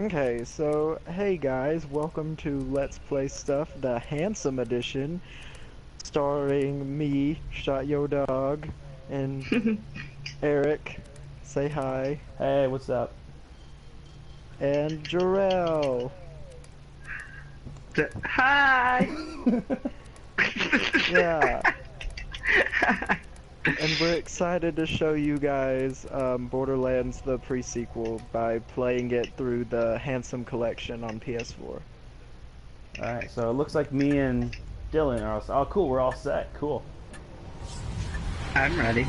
Okay, so hey guys, welcome to Let's Play Stuff, the Handsome Edition, starring me, Shot Yo Dog, and Eryc. Say hi. Hey, what's up? And Jerel. Hi! Yeah. And we're excited to show you guys Borderlands the pre-sequel by playing it through the Handsome Collection on PS4. Alright, so it looks like me and Dylan are all... Oh, cool, we're all set. Cool. I'm ready.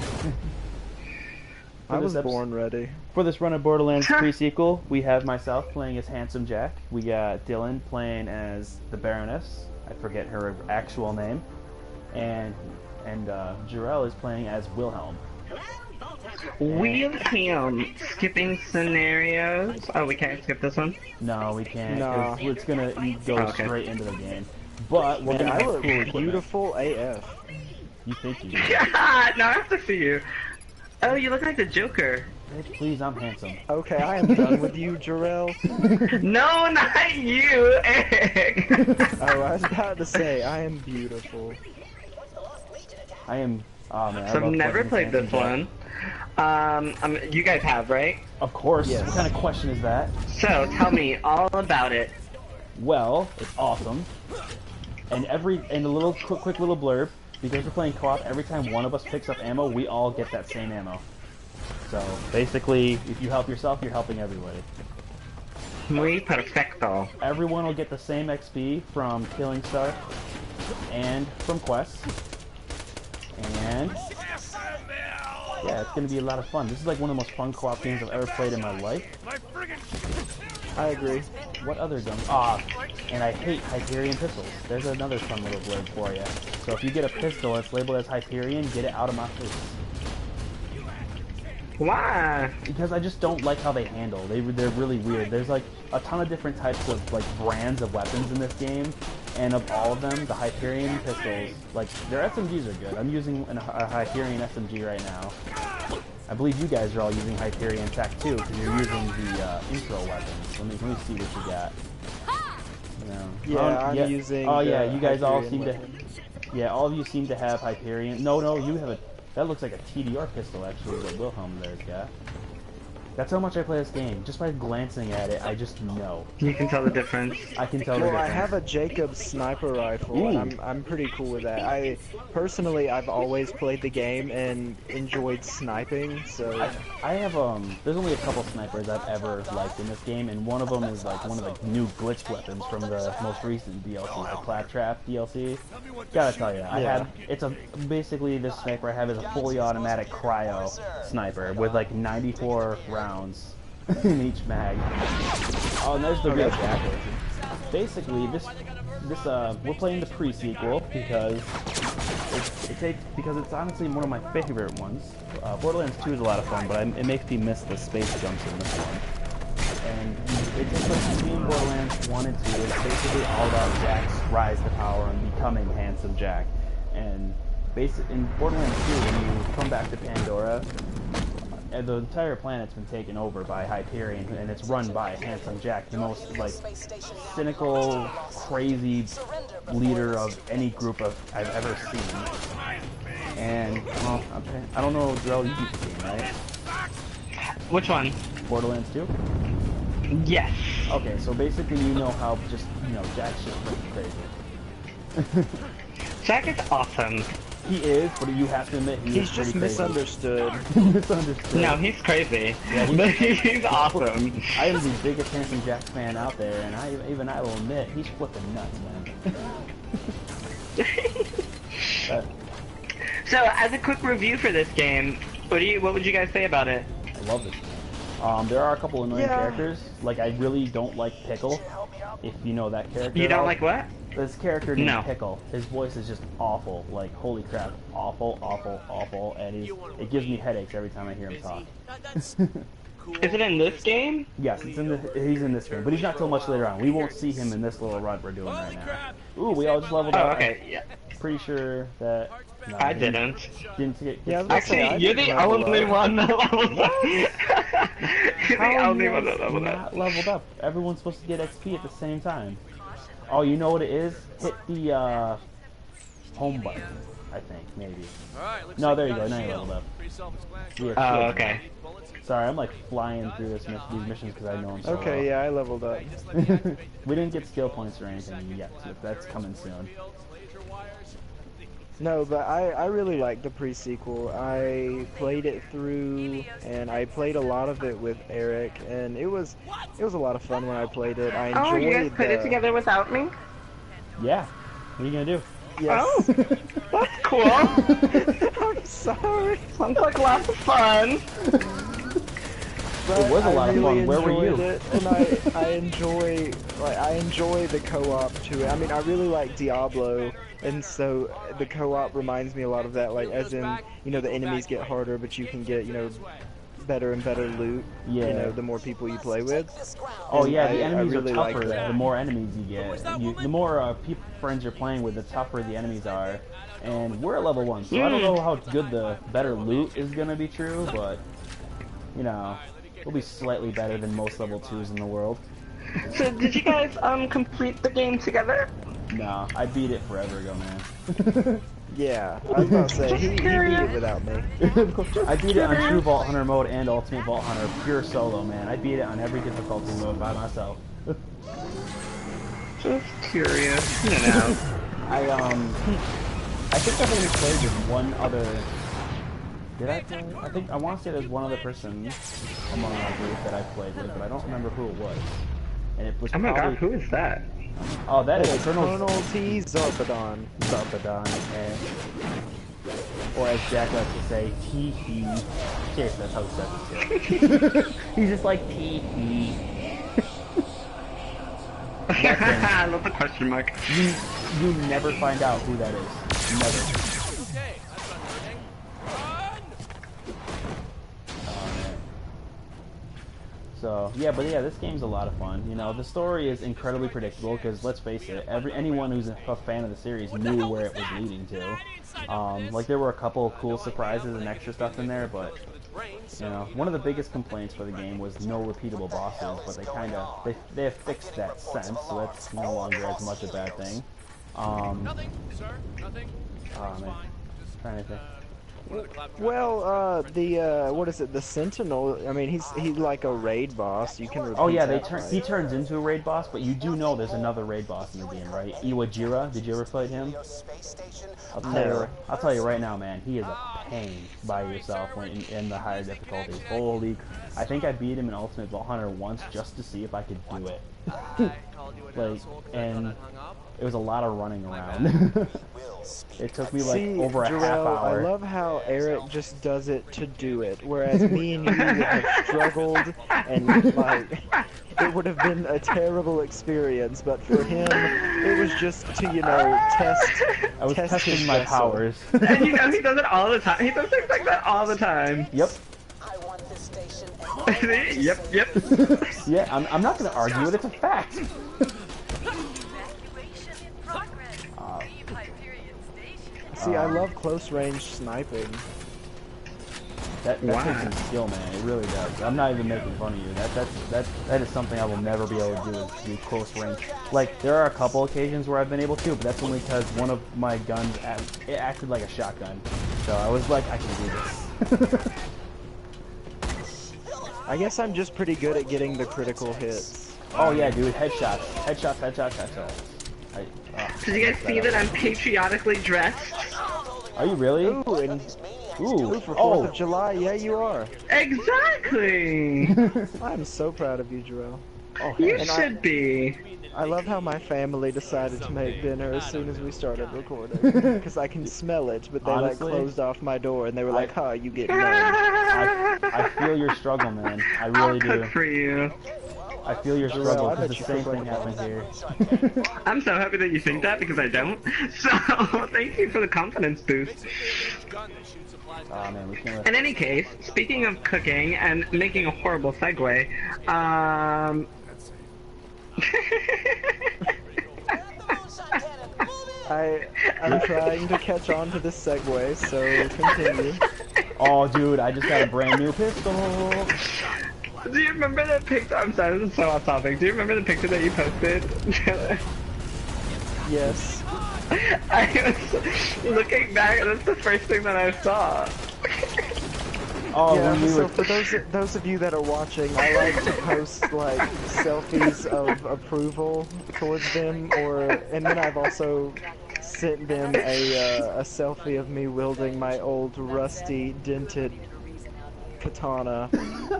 I was episode- born ready. For this run of Borderlands pre-sequel, we have myself playing as Handsome Jack. We got Dylan playing as the Baroness. I forget her actual name. And Jerel is playing as Wilhelm. Wilhelm. Skipping scenarios. Oh, we can't skip this one? No, we can't. No. It's gonna go Okay. straight into the game. But we're Man, gonna I have look cool equipment. beautiful AF. You think you do. God, now I have to see you. Oh, you look like the Joker. Bitch, please, I'm handsome. Okay, I am done with you, Jerel. No, not you, Eryc. Oh, I was about to say, I am beautiful. I am... Oh, man, I So love I've never playing played as this Handsome Jack. one. You guys have, right? Of course. Yes. What kind of question is that? So, tell me all about it. Well, it's awesome. And a little quick little blurb, because we're playing co-op, every time one of us picks up ammo, we all get that same ammo. So basically, if you help yourself, you're helping everybody. Muy perfecto. Everyone will get the same XP from killing stuff and from quests. And yeah, it's gonna be a lot of fun. This is like one of the most fun co-op games I've ever played in my life. I agree. What other guns? Ah, and I hate Hyperion pistols. There's another fun little blurb for you. So if you get a pistol that's labeled as Hyperion, get it out of my face. Why? Because I just don't like how they handle. They're really weird. There's like a ton of different types of like brands of weapons in this game, and of all of them, the Hyperion pistols, like their SMGs are good. I'm using a Hyperion SMG right now. I believe you guys are all using Hyperion Tech too, because you're using the intro weapons. Let me see what you got. Yeah, I'm using. Oh yeah, you guys all seem Hyperion weapon. to. Yeah, all of you seem to have Hyperion. No, you have a. That looks like a TDR pistol actually. What Wilhelm there's got. That's how much I play this game. Just by glancing at it, I just know. You can tell the difference. I can tell the Well, I difference. have a Jacobs sniper rifle, and I'm pretty cool with that. Personally, I've always played the game and enjoyed sniping, so. I have there's only a couple snipers I've ever liked in this game, and one of them is like one of the new glitch weapons from the most recent DLC, the Claptrap DLC. Gotta tell you, basically this sniper I have is a fully automatic cryo sniper with like 94 rounds in each mag. Oh, and there's the real Jack version. Basically, we're playing the pre-sequel because it's honestly one of my favorite ones. Borderlands 2 is a lot of fun, but it makes me miss the space jumps in this one. And it takes place between Borderlands 1 and 2. It's basically all about Jack's rise to power and becoming Handsome Jack. And in Borderlands 2, when you come back to Pandora, and the entire planet's been taken over by Hyperion, and it's run by Handsome Jack, the most like cynical, crazy leader of any group I've ever seen. And well, I don't know, Jerel, you beat the game, right? Which one? Borderlands 2. Yes. Okay, so basically you know how Jack's just pretty crazy. Jack is awesome. He is, but you have to admit He's just misunderstood. Misunderstood. No, he's crazy. Yeah, But he's awesome. I am the biggest Handsome Jack fan out there, and I will admit he's flipping nuts, man. So, as a quick review for this game, what would you guys say about it? I love this game. There are a couple annoying characters. Like I really don't like Pickle. If you know that character. You don't like what? This character named No. Pickle. His voice is just awful. Like holy crap, awful, and it gives me headaches every time I hear him talk. Is it in this game? Yes, he's in this game, but he's not till much later on. We won't see him in this little run we're doing right now. Ooh, we all just leveled Oh, up. okay. Yeah. Pretty sure that. No, I he didn't. Didn't get. Yeah, I was gonna say, I Actually, you're the didn't level only up. one that levels up. How the are only you one guys that leveled up. not leveled up? Everyone's supposed to get XP at the same time. Oh, you know what it is? Hit the home button, I think, maybe. No, there you go. Now you leveled up. We have Oh, shields okay. now. Sorry, I'm like flying through these missions because I know I'm so Okay, yeah, I leveled up. We didn't get skill points or anything yet, but that's coming soon. No, but I really like the pre-sequel. I played it through, and I played a lot of it with Eryc, and it was a lot of fun when I played it. I Oh, you guys enjoyed put it together without me? Yeah. What are you gonna do? Yes. Oh, that's cool. I'm sorry. Sounds like lots of fun. But It was a I lot of really fun. Where were you? enjoyed it, and I enjoy the co-op to it. I mean, I really like Diablo, and so the co-op reminds me a lot of that. Like, as in, you know, the enemies get harder, but you can get, you know, better and better loot. Yeah. You know, the more people you play with. Oh And yeah, the I enemies really are like tougher that. the more enemies you get. The more friends you're playing with, the tougher the enemies are. And we're at level 1, so I don't know how good the better loot is gonna be true, but you know, we'll be slightly better than most level 2s in the world. So, did you guys complete the game together? No, I beat it forever ago, man. Yeah, I was about to say, he beat it without me. I beat it on True Vault Hunter mode and Ultimate Vault Hunter, pure solo, man. I beat it on every difficulty mode by myself. Just curious, you know. I think I've only played with one other. Did I play? I want to say there's one other person among our group that I played with, but I don't remember who it was. And it was Oh my probably, god, who is that? Oh, that is Colonel T. Zarpedon. Zarpedon, or as Jack likes to say, Tee-hee. Cheers, that's how he says it. He's just like Tee-hee. I love the question mark. You never find out who that is. Never. So yeah, but yeah, this game's a lot of fun. You know, the story is incredibly predictable because let's face it, anyone who's a fan of the series knew where it was leading to. Like there were a couple of cool surprises and extra stuff in there, but you know, one of the biggest complaints for the game was no repeatable bosses. But they have fixed that sense, so that's no longer as much a bad thing. Nothing, sir. Nothing. Oh man, trying to think. Well, what is it? The Sentinel. I mean, he's like a raid boss. You can. Oh yeah, repeat he that, turns into a raid boss, but you do know there's another raid boss in the game, right? Iwajira, did you ever play him? I'll tell you right now, man, he is a pain by yourself when in the higher difficulties. Holy, I think I beat him in Ultimate Vault Hunter once just to see if I could do it. Like, and it was a lot of running around. It took me like over a half hour. I love how Eryc just does it to do it, whereas me and you would have struggled, and like it would have been a terrible experience. But for him, it was just to test. I was test testing his my vessel. powers. And you know, he does it all the time. He does things like that all the time. Yep. Yep. Yeah, I'm not gonna argue it. It's a fact. See, I love close range sniping. That takes some skill, man. It really does. I'm not even making fun of you. That is something I will never be able to do, is do close range. Like, there are a couple occasions where I've been able to, but that's only because one of my guns it acted like a shotgun. So I was like, I can do this. I guess I'm just pretty good at getting the critical hits. Oh yeah, dude, headshots. Did you guys see that I'm patriotically dressed? Are you really? Ooh, and Ooh, for 4th of July, yeah, you are. Exactly! I'm so proud of you, Jerel. Oh, You hey. should be. I love how my family decided to make dinner as soon as we started recording. Because I can smell it, but they Honestly, like closed off my door and they were like, "Ha, you get none." I feel your struggle, man. I I'll really cook do. for you. I feel your Jerel, struggle I because bet the you same cook thing like a happens here. I'm so happy that you think that because I don't. So, thank you for the confidence boost. Oh man, we can't. In any case, speaking of cooking and making a horrible segue, I'm trying to catch on to this segue, so continue. Oh, dude, I just got a brand new pistol. Do you remember the picture? I'm sorry, this is so off topic. Do you remember the picture that you posted? Yes. I was looking back, and that's the first thing that I saw. Oh, Yeah, when we so were... for those of you that are watching, I like to post like selfies of approval towards them, and then I've also sent them a selfie of me wielding my old rusty dented katana,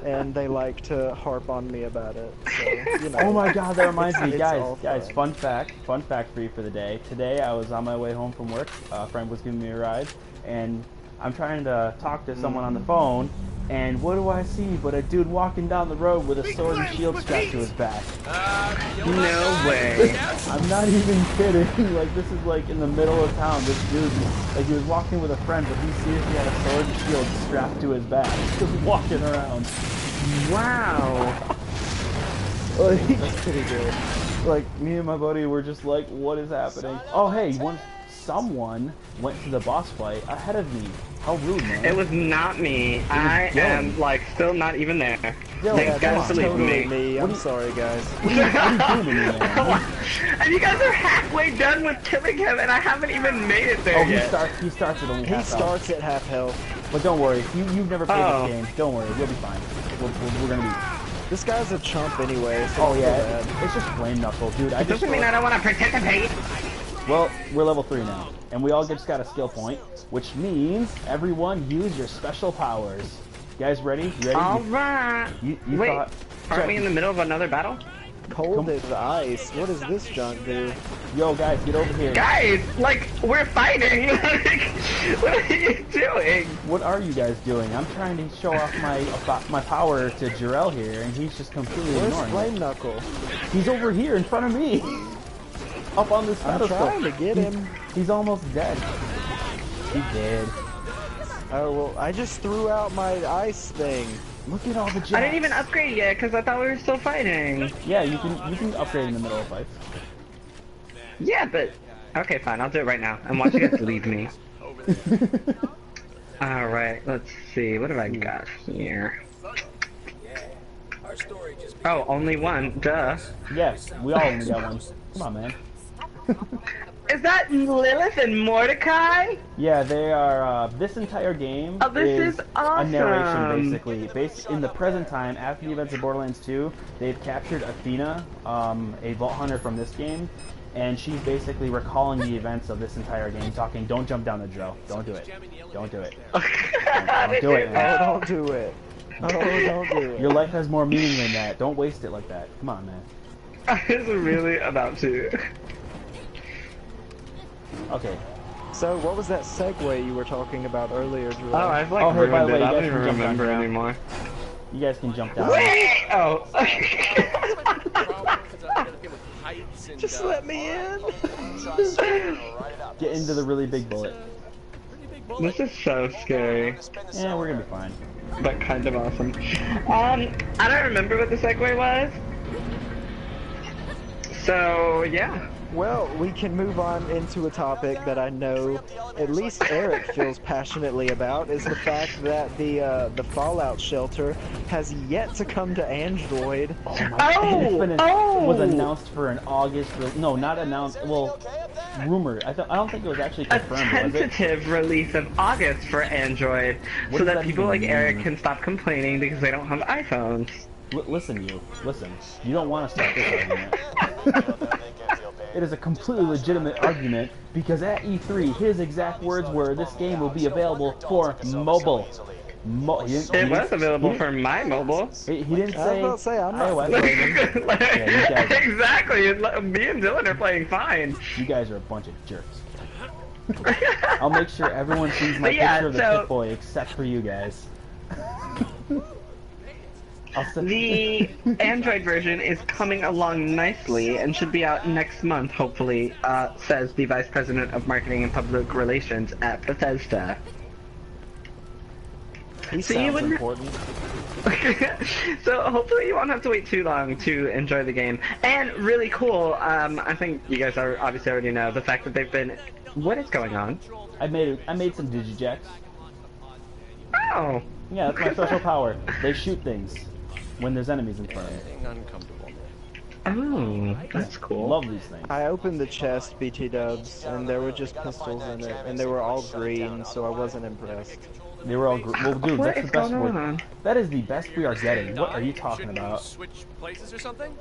and they like to harp on me about it. So, you know. Oh my god, that reminds me, it's all guys, fun. fun fact for you for the day. Today I was on my way home from work, a friend was giving me a ride, and I'm trying to talk to someone on the phone, and what do I see but a dude walking down the road with a sword and shield strapped to his back. No way. I'm not even kidding, like this is like in the middle of town, this dude, like he was walking with a friend, but he seriously had a sword and shield strapped to his back, just walking around. Wow. Like, That's pretty good. like me and my buddy were just like, what is happening? Oh hey, someone went to the boss fight ahead of me. How rude, man. It was not me. I am, like, still not even there. Yo, They yeah, guys come on. believe Totally me. me. I'm sorry, guys. What are you doing to me, man? And you guys are halfway done with killing him, and I haven't even made it there Oh, yet. he starts at only He half health. starts at half health. But don't worry, you've never played Oh. this game. Don't worry, you'll be fine. We're gonna be... This guy's a chump anyway. So Oh it's yeah, so bad. it's just flame knuckle, dude. I just Doesn't mean I don't want to participate. Well, we're level 3 now, and we all just got a skill point, which means everyone use your special powers. You guys ready? You ready? Alright. You Wait, thought... aren't we in the middle of another battle? Cold as ice. What does this junk do? Yo, guys, get over here. Guys, like, we're fighting. Like, what are you doing? What are you guys doing? I'm trying to show off my power to Jerel here, and he's just completely Where's ignoring Flame it. Knuckle? He's over here in front of me. Up on this I'm pedestal. trying to get him. He's almost dead. He did. Oh, well, I just threw out my ice thing. Look at all the jacks. I didn't even upgrade yet because I thought we were still fighting. Yeah, you can upgrade in the middle of fights. Yeah, but okay, fine. I'll do it right now. And watch you guys leave me. All right, let's see. What have I got here? Oh, only one. Duh. Yes, we all only got one. Come on, man. Is that Lilith and Mordecai? Yeah, they are. This entire game Oh, this is a narration, awesome. basically. Based in the present time, after the events of Borderlands 2, they've captured Athena, a Vault Hunter from this game, and she's basically recalling the events of this entire game, talking, "Don't jump down the drill. Don't do it. Don't do it. Don't do it, Oh, man. don't do it. Oh, don't do it. Your life has more meaning than that. Don't waste it like that. Come on, man." I was really about to. Okay. So, what was that segue you were talking about earlier, Drew? Oh, I've like Oh, hey, by ruined the way, it. you I don't guys even can jump down remember now. anymore. You guys can jump down. Wait! Oh. Just let me in. Get into the really big bullet. This is so scary, Yeah, we're gonna be fine. but kind of awesome. I don't remember what the segue was. So, yeah. Well, we can move on into a topic that I know at least Eryc feels passionately about, is the fact that the Fallout shelter has yet to come to Android. Oh my god, it's been Oh! it was announced for an August, no, not announced, well, rumored. I don't think it was actually A confirmed, was it? tentative release of August for Android, What so does that that people even like Eryc mean? can stop complaining because they don't have iPhones. Listen, you don't want to start this argument. It is a completely legitimate argument because at E3, his exact words were, "This game will be available for mobile." It was available for my mobile. He didn't I was say about to say, I'm not iOS. Like, Yeah, you guys- exactly. Me and Dylan are playing fine. You guys are a bunch of jerks. I'll make sure everyone sees my But yeah, picture of the so- Pit-Boy except for you guys. I'll send The Android version is coming along nicely and should be out next month, hopefully, says the Vice President of Marketing and Public Relations at Bethesda. He So you sounds wouldn't- important. So hopefully you won't have to wait too long to enjoy the game. And really cool, I think you guys are obviously already know the fact that they've been... What is going on? I made some digijacks. Oh! Yeah, that's my special power. They shoot things. when there's enemies in front of you. Getting uncomfortable. Oh, that's cool. Love these things. I opened the chest, BT dubs, and there were just pistols in it, and they were all green, so I wasn't impressed. They were all well, dude, What that's is the best going word. on? That is the best we are getting. What are you talking Shouldn't you about? switch places or something?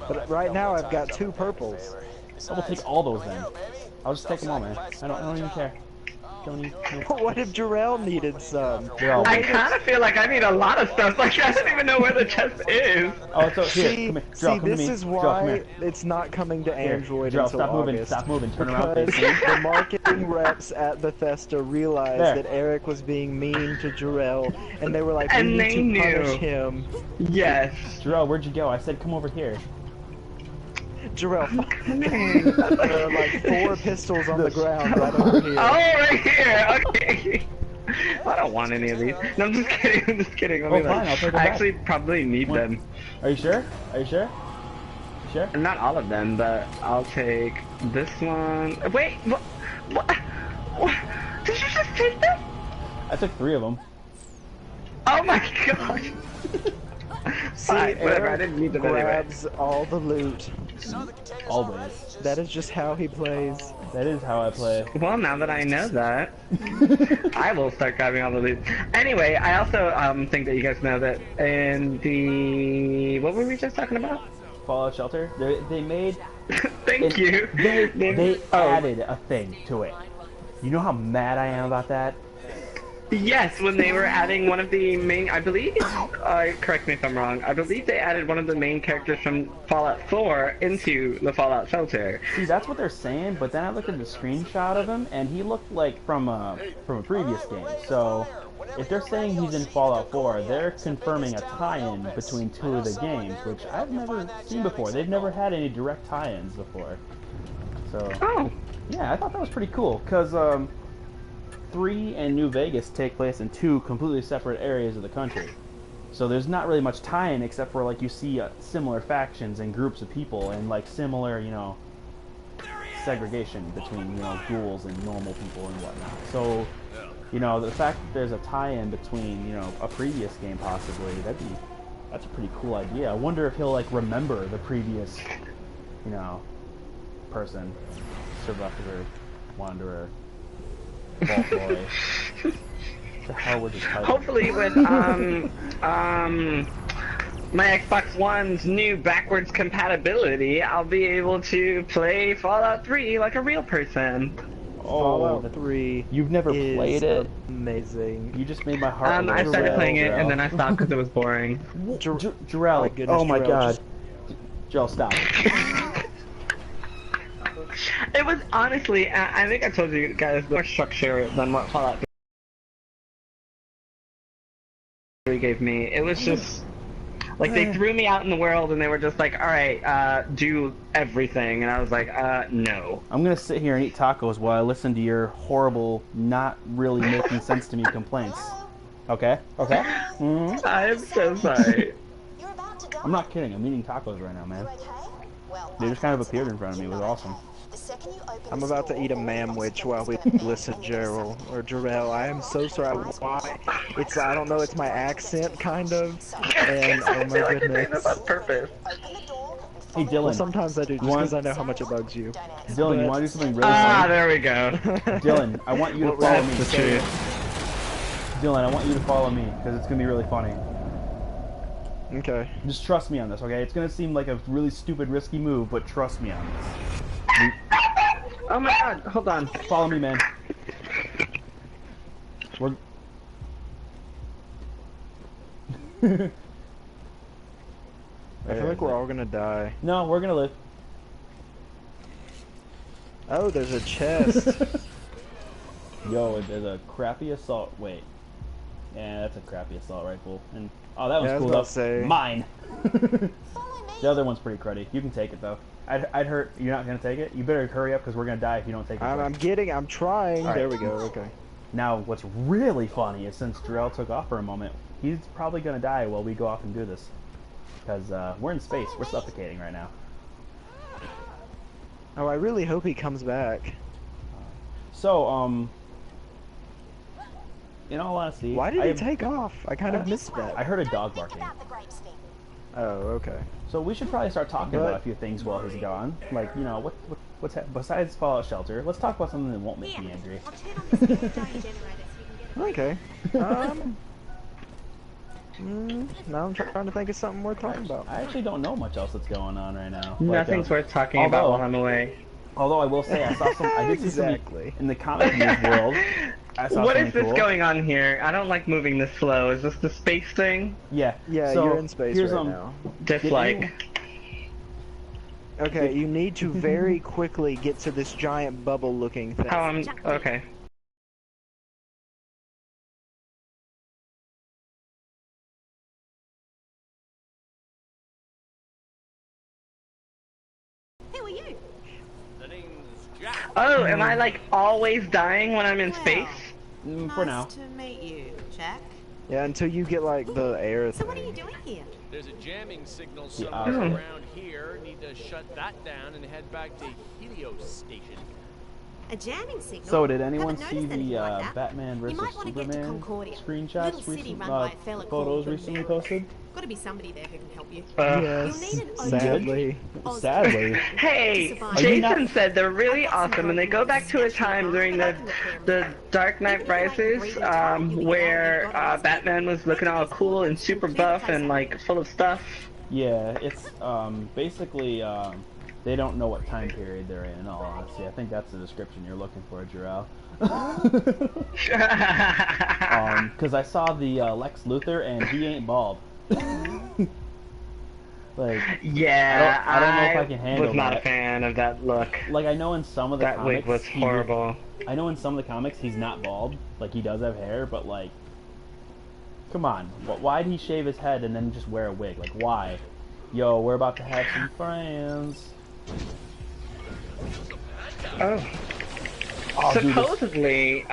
But right now I've got 2 purples. I will take all those then. I'll just take them all, man. I don't even care. Don't even. Nope. What if Jerel needed some? They're all I good. kind of feel like I need a lot of stuff. Like, I don't even know where the chest is. Oh, it's over here. See, Come here. see, Joe, come to this me. is Joe, come why here. it's not coming to Here. Android Joe, until stop moving. August. Stop moving. Turn around, Because please. the marketing reps at Bethesda realized There. that Eryc was being mean to Jerel, and they were like, And we they need to knew. punish him. Yes. Jarrell, where'd you go? I said come over here. Jerel, there are like 4 pistols on the ground right over here. Oh, right here. Okay. I don't want any of these. No, I'm just kidding. I'm just kidding. Let me Oh, fine, I'll take them I back. actually probably need What? them. Are you sure? Are you sure? You sure? Not all of them, but I'll take this one. Wait, what? What? Did you just take them? I took 3 of them. Oh my gosh. See, Fine, whatever. I Eryc didn't need them anyway. grabs all the loot. Always. That is just how he plays. That is how I play. Well, now that I know that, I will start grabbing all the loot. Anyway, I also think that you guys know that in the... What were we just talking about? Fallout Shelter. They made. Thank you. They Oh. added a thing to it. You know how mad I am about that? Yes, when they were adding one of the main, I believe, correct me if I'm wrong, I believe they added one of the main characters from Fallout 4 into the Fallout Shelter. See, that's what they're saying, but then I looked at the screenshot of him, and he looked like from a previous game. So, if they're saying he's in Fallout 4, they're confirming a tie-in between 2 of the games, which I've never seen before. They've never had any direct tie-ins before. So, Oh, yeah, I thought that was pretty cool, because 3 and New Vegas take place in 2 completely separate areas of the country. So there's not really much tie-in except for like you see similar factions and groups of people and like similar, you know, segregation between, you know, ghouls and normal people and whatnot. So, you know, the fact that there's a tie-in between, you know, a previous game possibly, that's a pretty cool idea. I wonder if he'll like remember the previous, you know, person, survivor, wanderer. Vault boy. The hell was his title? hopefully with, my Xbox One's new backwards compatibility, I'll be able to play Fallout 3 like a real person. Fallout 3 You've never is played it? amazing. You just made my heart. a I little started sad, playing it and Jarrell. then I stopped because it was boring. Jarrell. My goodness, Oh my Jarrell, god. Jarrell, stop. It was honestly, I think I told you guys, more structure than what Fallout 3 gave me. It was just, like, they threw me out in the world and they were just like, alright, do everything. And I was like, no. I'm gonna sit here and eat tacos while I listen to your horrible, not really making sense to me complaints. Okay? Okay? Mm-hmm. I'm so sorry. I'm not kidding. I'm eating tacos right now, man. They just kind of appeared in front of me. It was awesome. I'm about to eat a mamwich while we listen to Jerel. I am so sorry. Why? It's, I don't know, it's my accent, kind of. And, oh I feel my like you're doing this on goodness. purpose. Hey, Dylan. Well, sometimes I do, just want- because I know how much it bugs you. Dylan, you But- want to do something really Ah, funny? there we go. Dylan, I want you to What follow was me. the Say it. truth. Dylan, I want you to follow me because it's gonna be really funny. Okay. Just trust me on this, okay? It's gonna seem like a really stupid, risky move, but trust me on this. Oh my god, hold on. Follow me, man. We're. I feel like we're all gonna die. No, we're gonna live. Oh, there's a chest. Yo, there's a crappy assault. Wait. Yeah, that's a crappy assault rifle. And oh, that one's Yeah, I was cool about though. to say. Mine. The other one's pretty cruddy. You can take it though. I'd hurt. You're not gonna take it. You better hurry up because we're gonna die if you don't take it. I'm trying. All right. There we go, okay. Now, what's really funny is since Jerel took off for a moment, he's probably gonna die while we go off and do this. Because we're in space. We're suffocating right now. Oh, I really hope he comes back. So, in all honesty, Why did he take off? I kind of missed that. I heard a dog barking. Oh, okay. So we should probably start talking about a few things while he's gone. Like, you know, what's besides Fallout Shelter, let's talk about something that won't make me angry. Okay. Now I'm trying to think of something worth talking about. I actually don't know much else that's going on right now. Nothing's worth talking about while I'm away. Although I will say I did see something in the comic news world. What is this going on here? I don't like moving this slow. Is this the space thing? Yeah. Yeah, so you're in space right now. Dislike. Okay, you need to very quickly get to this giant bubble-looking thing. How I'm... Okay. Who are you? The name's Jack. Oh, am I like always dying when I'm in space? For now. Nice to meet you, Jack. Yeah, until you get like the air So what are you thing. doing here? There's a jamming signal somewhere around here. Need to shut that down and head back to Helios Station. A jamming signal? So did anyone Haven't see noticed anything the like that. Batman You vs might want to get to Superman Concordia. screenshots, Little city run by a fella called photos the recently Mayor. posted? Gotta be somebody there who can help you. Yes, You'll need an sadly. Sadly. Hey, Jason said they're really awesome, and they go back to a time during the Dark Knight Rises, where Batman was looking all cool and super buff and like full of stuff. Yeah, it's basically they don't know what time period they're in all honesty. I think that's the description you're looking for, Jerel. Because I saw the Lex Luthor and he ain't bald. Like, yeah, I don't know if I can handle was not that. a fan of that look. Like, I know in some of the That comics wig was horrible. I know in some of the comics he's not bald. Like, he does have hair, but like, come on, why'd he shave his head and then just wear a wig? Like, why? Yo, we're about to have some friends. Oh. Supposedly,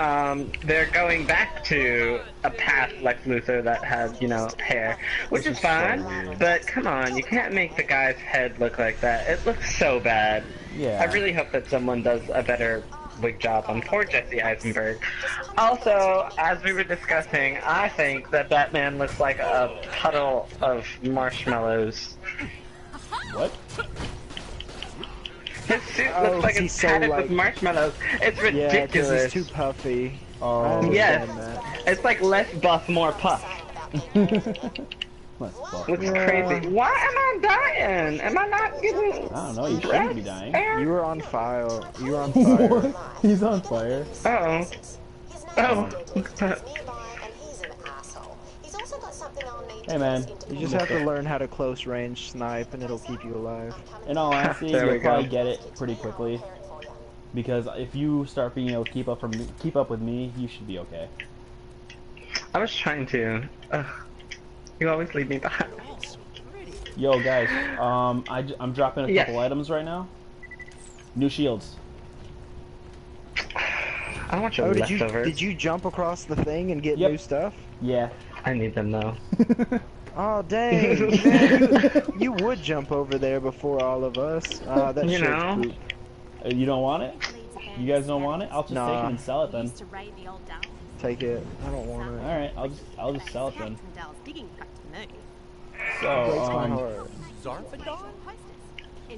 they're going back to a past Lex Luthor that had, you know, hair, which is fine, but come on, you can't make the guy's head look like that. It looks so bad. Yeah. I really hope that someone does a better wig job on poor Jesse Eisenberg. Also, as we were discussing, I think that Batman looks like a puddle of marshmallows. What? His suit looks like it's padded with marshmallows. It's ridiculous. Yeah, because he's too puffy. Oh, yes. That. It's like less buff, more puff. Less buff. Looks crazy. Why am I dying? Am I not getting... I don't know, you shouldn't be dying. You were on fire. You were on fire. He's on fire. Uh-oh. Oh. Hey man, You just have to learn how to close range snipe and it'll keep you alive. in all honesty, There we you'll probably go. get it pretty quickly. Because if you start being able to keep up with me, you should be okay. I was trying to. Ugh. You always leave me behind. Yo guys, I'm dropping a couple items right now. New shields. I want your leftovers. did you jump across the thing and get Yep. new stuff? Yeah. I need them though. Oh dang! Man, you would jump over there before all of us. That You shit's know. poop. You don't want it? You guys don't want it? I'll just take Nah. it and sell it then. Take it. I don't want it. Alright, I'll just sell it then. Breaks my So, heart.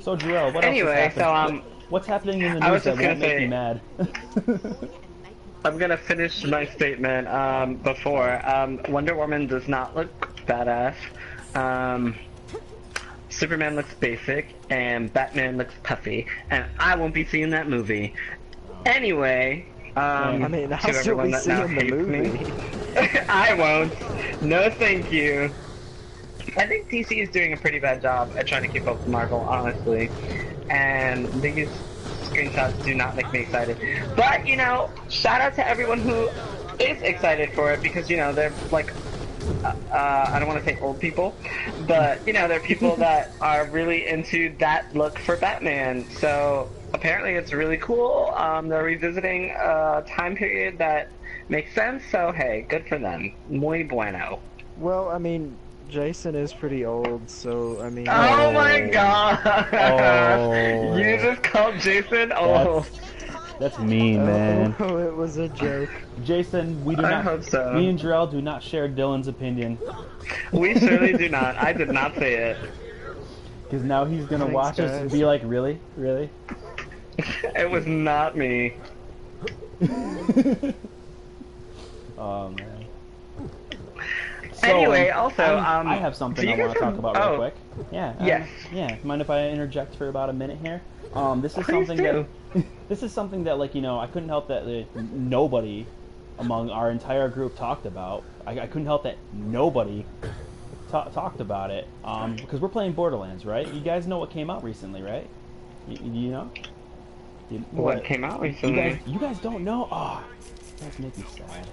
so Jerel, what Anyway, else is happening? What's happening in the I news was that just won't gonna make say- me mad? I'm gonna finish my statement before. Wonder Woman does not look badass. Superman looks basic, and Batman looks puffy, and I won't be seeing that movie. Anyway, I mean, I'll to still everyone be that now seeing the hates me. movie. I won't. No, thank you. I think DC is doing a pretty bad job at trying to keep up with Marvel, honestly. And these screenshots do not make me excited. But, you know, shout out to everyone who is excited for it because, you know, they're like, I don't want to say old people, but, you know, they're people that are really into that look for Batman. So apparently it's really cool. They're revisiting a time period that makes sense. So, hey, good for them. Muy bueno. Well, I mean, Jason is pretty old, so I mean. Oh my god! Oh. You just called Jason old. That's mean, man. Oh, it was a joke. Jason, we do I not. hope so. Me and Jerel do not share Dylan's opinion. We certainly do not. I did not say it. Because now he's gonna Thanks, watch us guys. and be like, really? Really? It was not me. Oh, man. So, Anyway, also, I have something do I you want to guys talk about real quick. Yeah. Yes. Yeah. Mind if I interject for about a minute here? This is Please something do. that this is something that, like, you know, I couldn't help that nobody among our entire group talked about. I couldn't help that nobody talked about it. Because we're playing Borderlands, right? You guys know what came out recently, right? You know? What came out recently? You guys don't know? Oh, that's making me sad.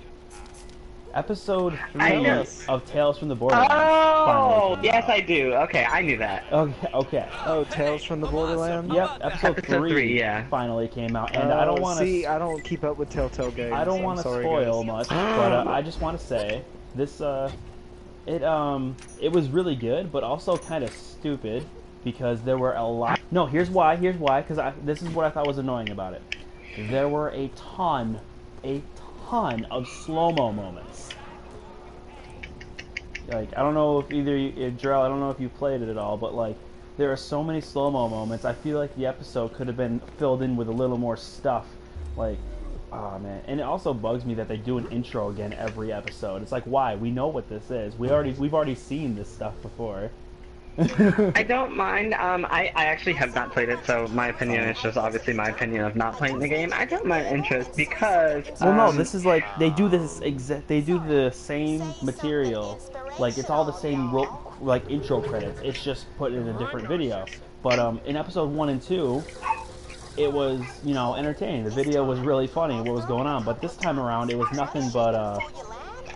Episode I 3 know. of Tales from the Borderlands. Oh, yes, I do. Okay, I knew that. Okay. Oh, Tales from the Borderlands? Yep, episode 3 yeah. finally came out, and I don't want to see. I don't keep up with Telltale games. I don't want to spoil guys. much, but I just want to say this. It was really good, but also kind of stupid because there were a lot. No, here's why. Because this is what I thought was annoying about it. There were a ton of slow-mo moments. Like, I don't know if Jerel, I don't know if you played it at all, but like, there are so many slow-mo moments. I feel like the episode could have been filled in with a little more stuff. Like, oh man. And it also bugs me that they do an intro again every episode. It's like, why? We know what this is. We've already seen this stuff before. I don't mind. I actually have not played it, so my opinion is just obviously my opinion of not playing the game. I don't mind interest because. Well, no, this is like they do the same material, like it's all the same like intro credits. It's just put in a different video. But in episode 1 and 2, it was, you know, entertaining. The video was really funny. What was going on? But this time around, it was nothing but.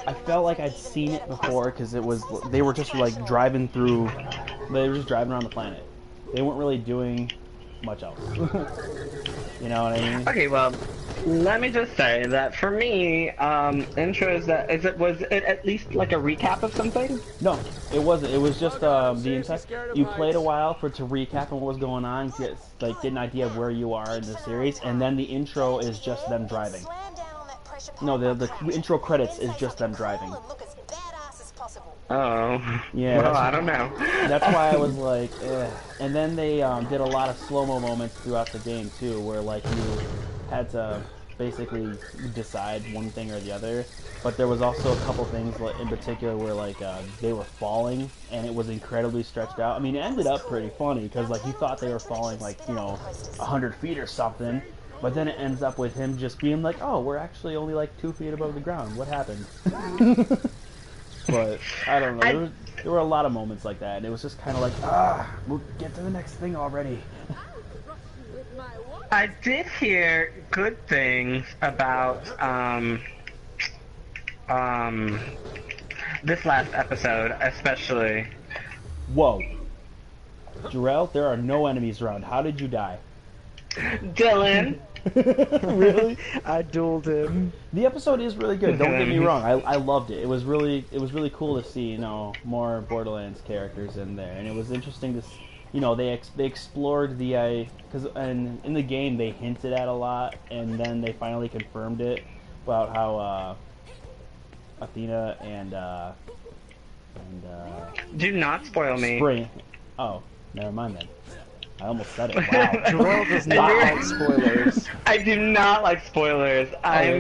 I felt like I'd seen it before because they were just like driving around the planet. They weren't really doing much else. You know what I mean? Okay, well, let me just say that for me, intro was it at least like a recap of something? No, it wasn't. It was just the entire. You played a while to recap on what was going on, get an idea of where you are in the series, and then the intro is just them driving. No, the intro credits is just them driving. Oh. Yeah. Well, I don't know. That's why I was like, eh. And then they did a lot of slow-mo moments throughout the game too, where like you had to basically decide one thing or the other. But there was also a couple things in particular where like they were falling, and it was incredibly stretched out. I mean, it ended up pretty funny because like you thought they were falling like 100 feet or something. But then it ends up with him just being like, oh, we're actually only like 2 feet above the ground. What happened? But, I don't know. There were a lot of moments like that. And it was just kind of like, we'll get to the next thing already. I did hear good things about, this last episode, especially. Whoa. Jerel, there are no enemies around. How did you die? Dylan! Really? I dueled him. The episode is really good. Don't get me wrong. I loved it. It was really cool to see more Borderlands characters in there, and it was interesting to they explored the and in the game they hinted at a lot, and then they finally confirmed it about how Athena and Do not spoil me. Spring. Oh, never mind then. I almost said it. Wow. Jerel does not like spoilers. I do not like spoilers. I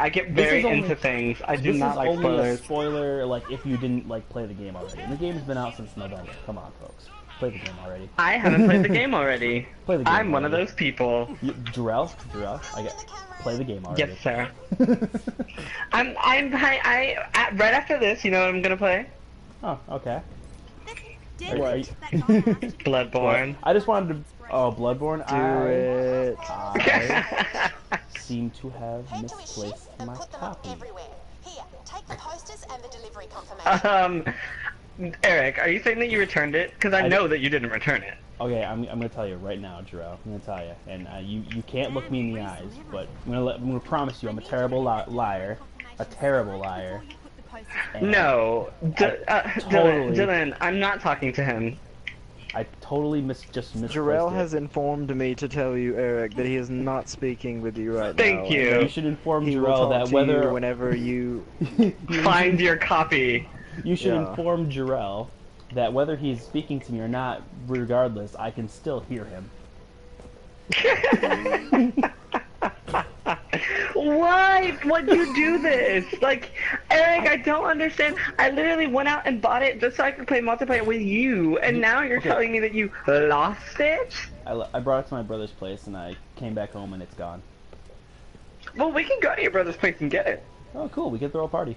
get very only- into things. I do This not is like only spoilers. a spoiler, like, if you didn't, like, play the game already. And the game's been out since November. Come on, folks. Play the game already. I haven't played the game already. Play the game I'm one of already. those people. Jerel, play the game already. Yes, sir. Right after this, you know what I'm gonna play? Oh, okay. Did Bloodborne. I just wanted to... Oh, Bloodborne? Do it. I seem to have misplaced my copy. Here, take the posters and the delivery confirmation. Eryc, are you saying that you returned it? Because I know that you didn't return it. Okay, I'm gonna tell you right now, Jerel. I'm gonna tell you, and you can't look me in the eyes, but I'm gonna promise you, I'm a terrible liar, a terrible liar. No, totally. Dylan, I'm not talking to him. I totally just misplaced Jerel it. has informed me to tell you, Eryc, that he is not speaking with you right now. Thank you. and You should inform He will Jerel talk that to whether you whenever you. Find your copy. you should Yeah. inform Jerel that whether he's speaking to me or not, regardless, I can still hear him. Why would you do this? Like, Eryc, I don't understand. I literally went out and bought it just so I could play multiplayer with you, and now you're Okay. telling me that you lost it? I brought it to my brother's place and I came back home and it's gone. Well, we can go to your brother's place and get it. Oh, cool. We can throw a party.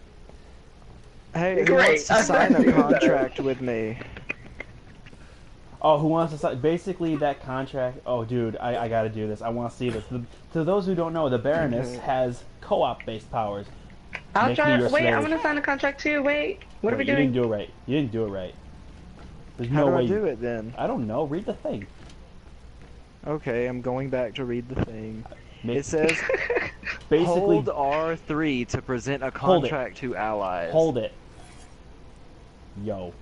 Hey, who Great. wants to sign a contract with me? Oh, who wants to sign? Basically, that contract. Oh, dude, I gotta do this. I want to see this. To those who don't know, the Baroness has co-op-based powers. I'll Make try. me your Wait, I'm slave. gonna sign a contract too. Wait, what are we You doing? didn't do it right. You didn't do it right. There's How no do way. I do it then? I don't know. Read the thing. Okay, I'm going back to read the thing. Make- It says, basically, hold R3 to present a Hold it. contract to allies. hold it. Yo,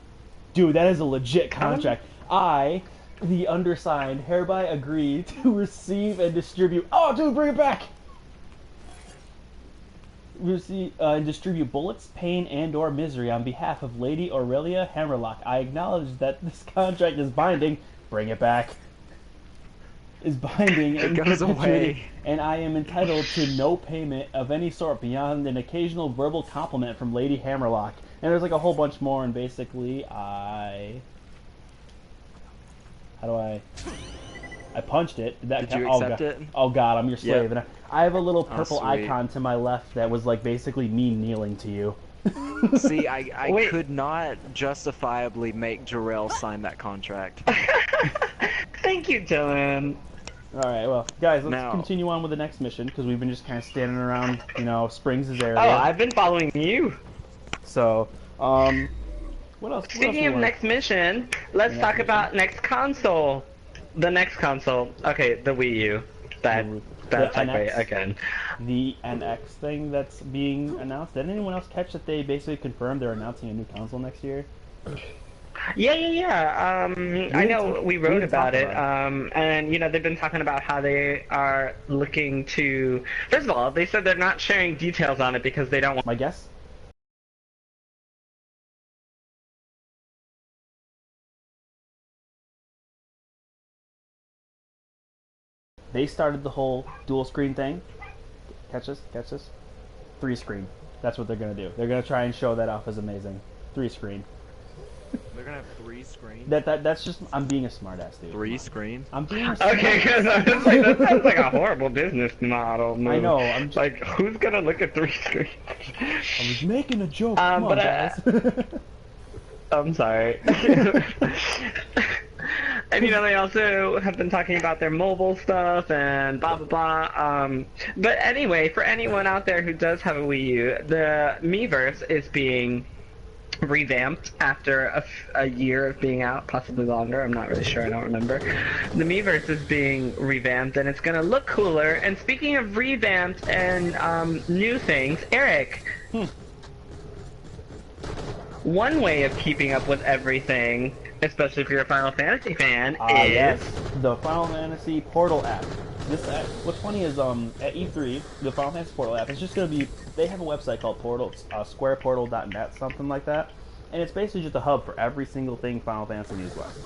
dude, that is a legit contract. I, the undersigned, hereby agree to receive and distribute. Oh, dude, bring it back. Receive and distribute bullets, pain, and/or misery on behalf of Lady Aurelia Hammerlock. I acknowledge that this contract is binding. Bring it back. Is binding and goes away. and I am entitled to no payment of any sort beyond an occasional verbal compliment from Lady Hammerlock. And there's like a whole bunch more, and basically how do I punched it. Did you oh, accept God. it? Oh god, I'm your slave. Yep. And I have a little purple sweet. icon to my left that was like basically me kneeling to you. See, I Wait. could not justifiably make Jerel sign that contract. Thank you, Dylan. Alright, well, guys, let's Now- continue on with the next mission, because we've been just kind of standing around, you know, Springs' area. Oh, I've been following you. So, what else? Speaking of next mission, let's Next talk mission. about next console. The next console. Okay, the Wii U. That The segue NX. again. The NX thing that's being announced. Did anyone else catch that they basically confirmed they're announcing a new console next year? Yeah. I know we wrote didn't talk about it. about And you know they've been talking about how they are looking to. First of all, they said they're not sharing details on it because they don't want. My guess? They started the whole dual screen thing. Catch this? Catch this? 3 screen. That's what they're gonna do. They're gonna try and show that off as amazing. 3 screen. They're gonna have 3 screens? That's just, I'm being a smartass, dude. 3 screens? I'm being a smartass. Okay, because I was like, that sounds like a horrible business model. Move. I know, I'm just, Like, who's gonna look at 3 screens? I was making a joke. Come on, but, guys. I'm sorry. And you know they also have been talking about their mobile stuff and blah blah blah. But anyway, for anyone out there who does have a Wii U, the Miiverse is being revamped after a year of being out, possibly longer. I'm not really sure. I don't remember. The Miiverse is being revamped and it's gonna look cooler. And speaking of revamped and new things, Eryc. One way of keeping up with everything, especially if you're a Final Fantasy fan, is... Yes, the Final Fantasy Portal app. This app, what's funny is at E3, the Final Fantasy Portal app is just going to be, they have a website called Portal, squareportal.net, something like that, and it's basically just a hub for every single thing Final Fantasy news-wise.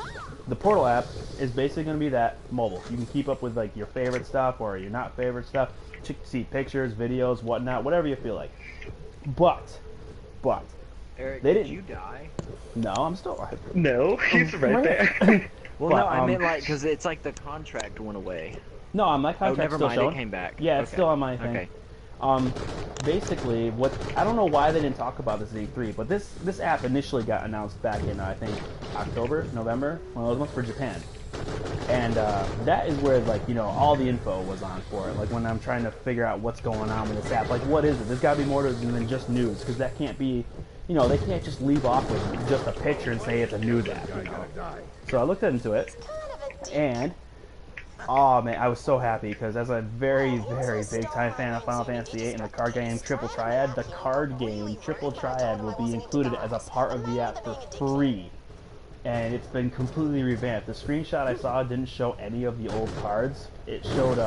The Portal app is basically going to be that mobile. You can keep up with like your favorite stuff or your not favorite stuff, see pictures, videos, whatnot, whatever you feel like. But, Eryc, They did didn't- you die? no, I'm still alive. No, he's right there. Well, But, no, I meant like, because it's like the contract went away. No, my Oh, contract's never still mind, showing. it came back. Yeah, it's Okay. still on my thing. Okay. Basically, what I don't know why they didn't talk about this at E3, but this app initially got announced back in I think October, November, one of those months for Japan, and that is where like you know all the info was on for it. Like when I'm trying to figure out what's going on with this app, like what is it? There's got to be more to than just news, because that can't be, you know, they can't just leave off with just a picture and say it's a news app. You know? So I looked into it, and oh man, I was so happy because as a very, very big time fan of Final Fantasy VIII and the card game Triple Triad, the card game Triple Triad will be included as a part of the app for free. and it's been completely revamped. The screenshot I saw didn't show any of the old cards. It showed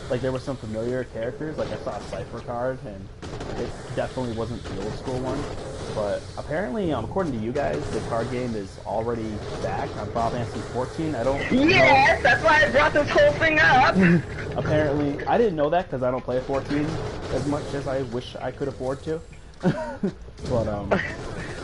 like there were some familiar characters, like I saw a Cypher card, and it definitely wasn't the old school one. But apparently, according to you guys, the card game is already back on Final Fantasy 14. I don't. Yes, that's why I brought this whole thing up. Apparently, I didn't know that because I don't play 14 as much as I wish I could afford to. But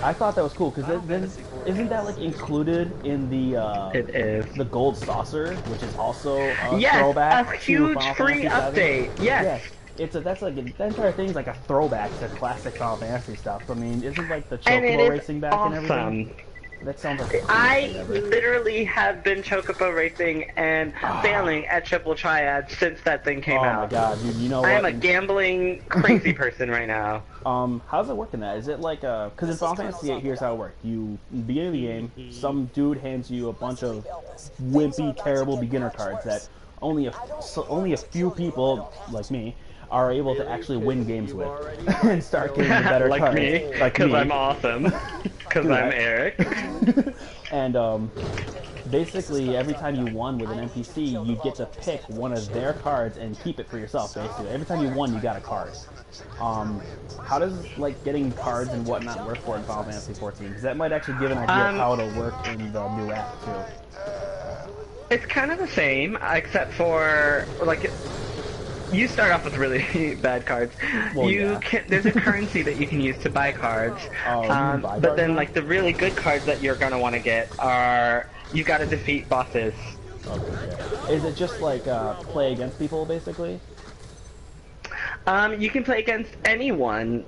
I thought that was cool because then isn't that like included in the It is the gold saucer, which is also a yes, throwback a huge to free Final Fantasy VII? update. Yes. That's like the entire thing's like a throwback to classic Final Fantasy stuff. I mean, isn't like the And it Chocobo is racing back awesome. and everything? That sounds like the coolest I thing ever. literally have been Chocobo racing and failing at Triple Triad since that thing came out. Oh my god, dude! You know what? I am a gambling crazy person right now. How's it working? That is it like because in Final Fantasy VIII, here's how it worked. You begin the game, some dude hands you a bunch of wimpy, terrible beginner cards that only a few people like me are able to actually win games with and start getting the better like cards. me, because I'm awesome. Because I'm Eryc. And basically, every time you won with an NPC, you get to pick one of their cards and keep it for yourself. Basically, every time you won, you got a card. How does like getting cards and whatnot work for in Final Fantasy 14? Because that might actually give an idea of how it'll work in the new app too. It's kind of the same, except for like. You start off with really bad cards. Well, There's a currency that you can use to buy cards. But then, like, the really good cards that you're gonna want to get are you gotta defeat bosses. Okay. Is it just like play against people, basically? You can play against anyone.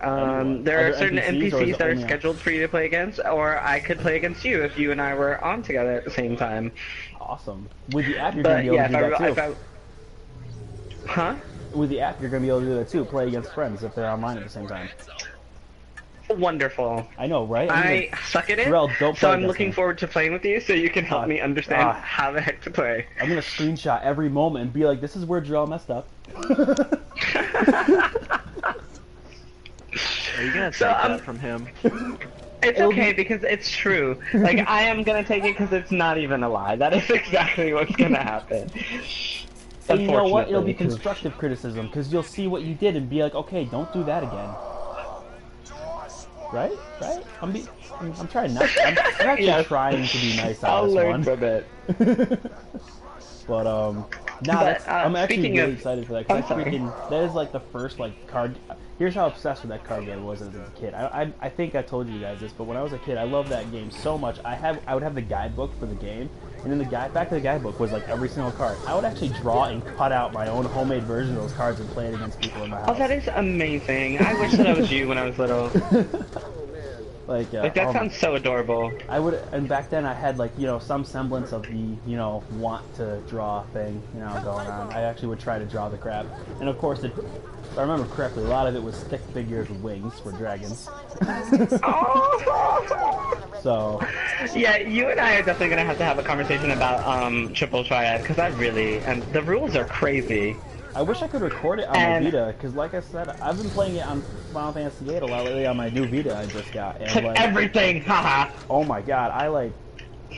There are certain NPCs that are scheduled for you to play against, or I could play against you if you and I were on together at the same time. Awesome. With the app, you're gonna be able to do that too. Huh? With the app, you're going to be able to do that too. Play against friends if they're online at the same time. Wonderful. I know, right? I suck at it, so I'm looking forward to playing with you so you can help me understand how the heck to play. I'm going to screenshot every moment and be like, this is where Jerel messed up. Are you going to take that from him? It's okay because it's true. Like, I am going to take it because it's not even a lie. That is exactly what's going to happen. And you know what? It'll be constructive criticism, because you'll see what you did and be like, okay, don't do that again. Right? Right? I'm trying not. I'm actually trying to be nice on this one. I'll learn from it. But I'm actually really excited for that. Cause that is like the first like card. Here's how obsessed with that card game I was as a kid. I think I told you guys this, but when I was a kid, I loved that game so much. I would have the guidebook for the game, and in the back of the guidebook was like every single card. I would actually draw and cut out my own homemade version of those cards and play it against people in my house. Oh, that is amazing. I wish that I was you when I was little. Like that sounds so adorable. And back then I had like, some semblance of the, want to draw thing, going on. I actually would try to draw the crap. And of course, if I remember correctly, a lot of it was stick figures with wings for dragons. So. Yeah, you and I are definitely going to have a conversation about Triple Triad, because and the rules are crazy. I wish I could record it on my Vita, because like I said, I've been playing it on Final Fantasy VIII a lot lately on my new Vita I just got. And like, everything, haha! Oh my god, I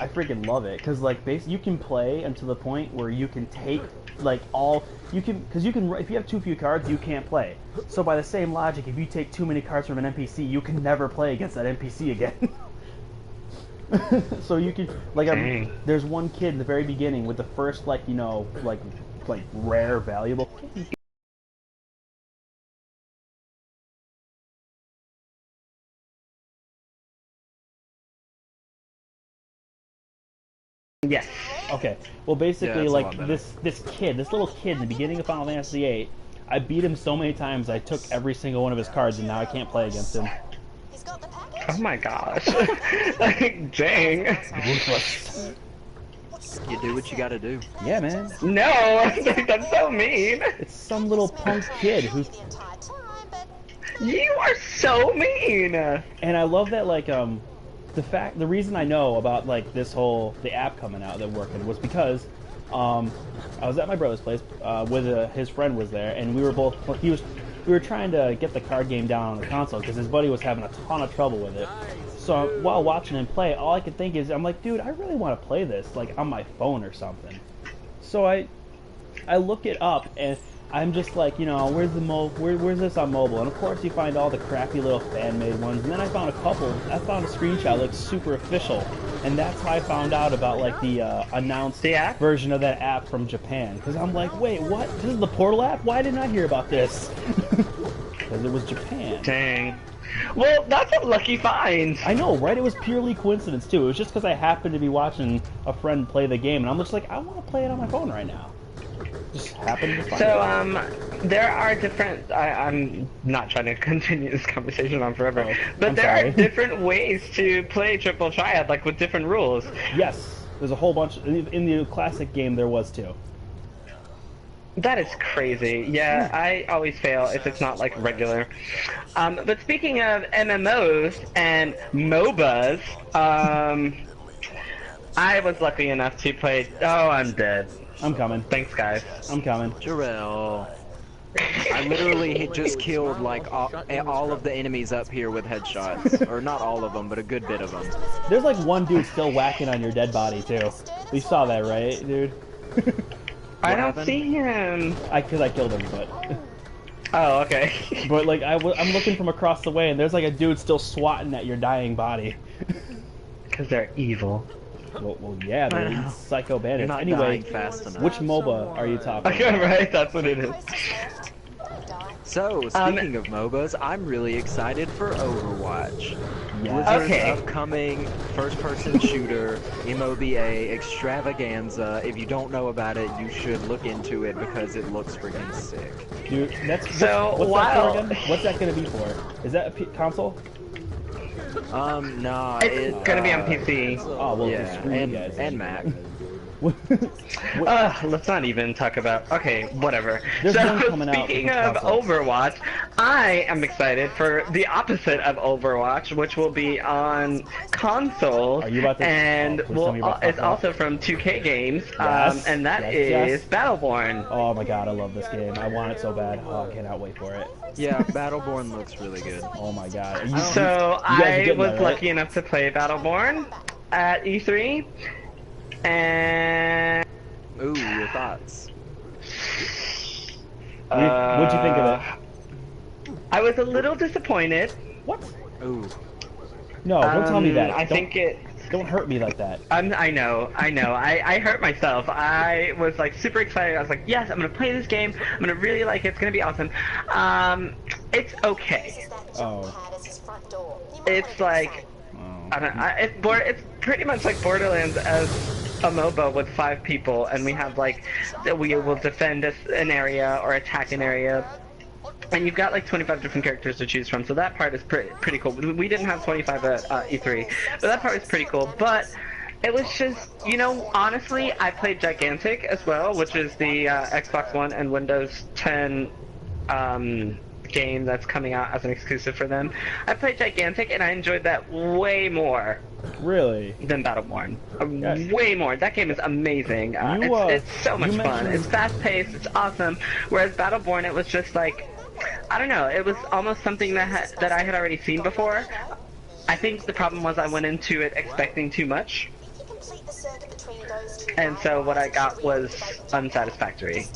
freaking love it, because like, basically you can play until the point where you can take, like, because if you have too few cards, you can't play. So by the same logic, if you take too many cards from an NPC, you can never play against that NPC again. So you can, there's one kid in the very beginning with the first, like rare, valuable. Yes. Okay. Well, basically, this little kid in the beginning of Final Fantasy VIII, I beat him so many times I took every single one of his cards, and now I can't play against him. He's got the package. Oh my gosh. Dang. Ruthless. You do what you gotta do. Yeah, man. No, that's so mean. It's some little punk kid who's. You are so mean. And I love that, like, the reason I know about like the app coming out that working was because I was at my brother's place with his friend was there, and we were trying to get the card game down on the console because his buddy was having a ton of trouble with it. So while watching him play, all I could think is, I'm like, dude, I really want to play this, like, on my phone or something. So I look it up, and I'm just like, you know, where's this on mobile? And of course you find all the crappy little fan-made ones, and then I found a screenshot that looks super official, and that's how I found out about, like, the announced version of that app from Japan. Because I'm like, wait, what? This is the Portal app? Why didn't I hear about this? Because it was Japan. Dang. Well, that's a lucky find. I know, right? It was purely coincidence, too. It was just because I happened to be watching a friend play the game, and I'm just like, I want to play it on my phone right now. Just happened to find it. There are different... I'm not trying to continue this conversation on forever, but I'm there sorry. are different ways to play Triple Triad, like with different rules. Yes, there's a whole bunch. In the classic game, there was too. That is crazy. Yeah, I always fail if it's not like regular. But speaking of MMOs and MOBAs, I was lucky enough to play... Oh, I'm dead. I'm coming. Thanks, guys. I'm coming. Jerel. I literally just killed like all of the enemies up here with headshots. Or not all of them, but a good bit of them. There's like one dude still whacking on your dead body too. You saw that, right, dude? I don't see him. Because I killed him, but... Oh, okay. But like I'm looking from across the way, and there's like a dude still swatting at your dying body. Because they're evil. Well, yeah, they're psycho bandits. You're not Anyway, dying fast enough. which MOBA are you talking Okay, about? right, that's what it is. So, speaking of MOBAs, I'm really excited for Overwatch. Blizzard's Okay. upcoming first-person shooter, MOBA extravaganza. If you don't know about it, you should look into it because it looks freaking sick. Dude, what's So, that while- for again? What's that going to be for? Is that a console? Nah, It's gonna be on PC. Oh, well, yeah, screw you and, guys. and Mac. Let's not even talk about... Okay, whatever. There's So, one coming out speaking for of consoles. Overwatch, I am excited for the opposite of Overwatch, which will be on console, Are you about to- and oh, please tell me you're about to it's talk about also from 2K Games, Yes, and that yes, is yes. Battleborn. Oh my god, I love this game. I want it so bad. Oh, I cannot wait for it. Yeah, Battleborn looks really good. Oh my god. So, guys are I getting was that, right? lucky enough to play Battleborn at E3, and... Ooh, your thoughts? What'd you think of it? I was a little disappointed. What? Ooh. No, don't tell me that. I think it... Don't hurt me like that. I know. I hurt myself. I was like super excited. I was like, yes, I'm gonna play this game. I'm gonna really like it. It's gonna be awesome. It's okay. Oh. It's like, I don't. It's pretty much like Borderlands as a MOBA with 5 people, and we have like, we will defend an area or attack an area. And you've got like 25 different characters to choose from, so that part is pretty cool. We didn't have 25 at E3, but that part is pretty cool. But it was just, you know, honestly, I played Gigantic as well, which is the Xbox One and Windows 10 game that's coming out as an exclusive for them. I played Gigantic, and I enjoyed that way more Really? than Battleborn. Yes. Way more. That game is amazing. It's so much fun. It's fast-paced. It's awesome. Whereas Battleborn, it was just like, I don't know. It was almost something that I had already seen before. I think the problem was I went into it expecting too much, and so what I got was unsatisfactory.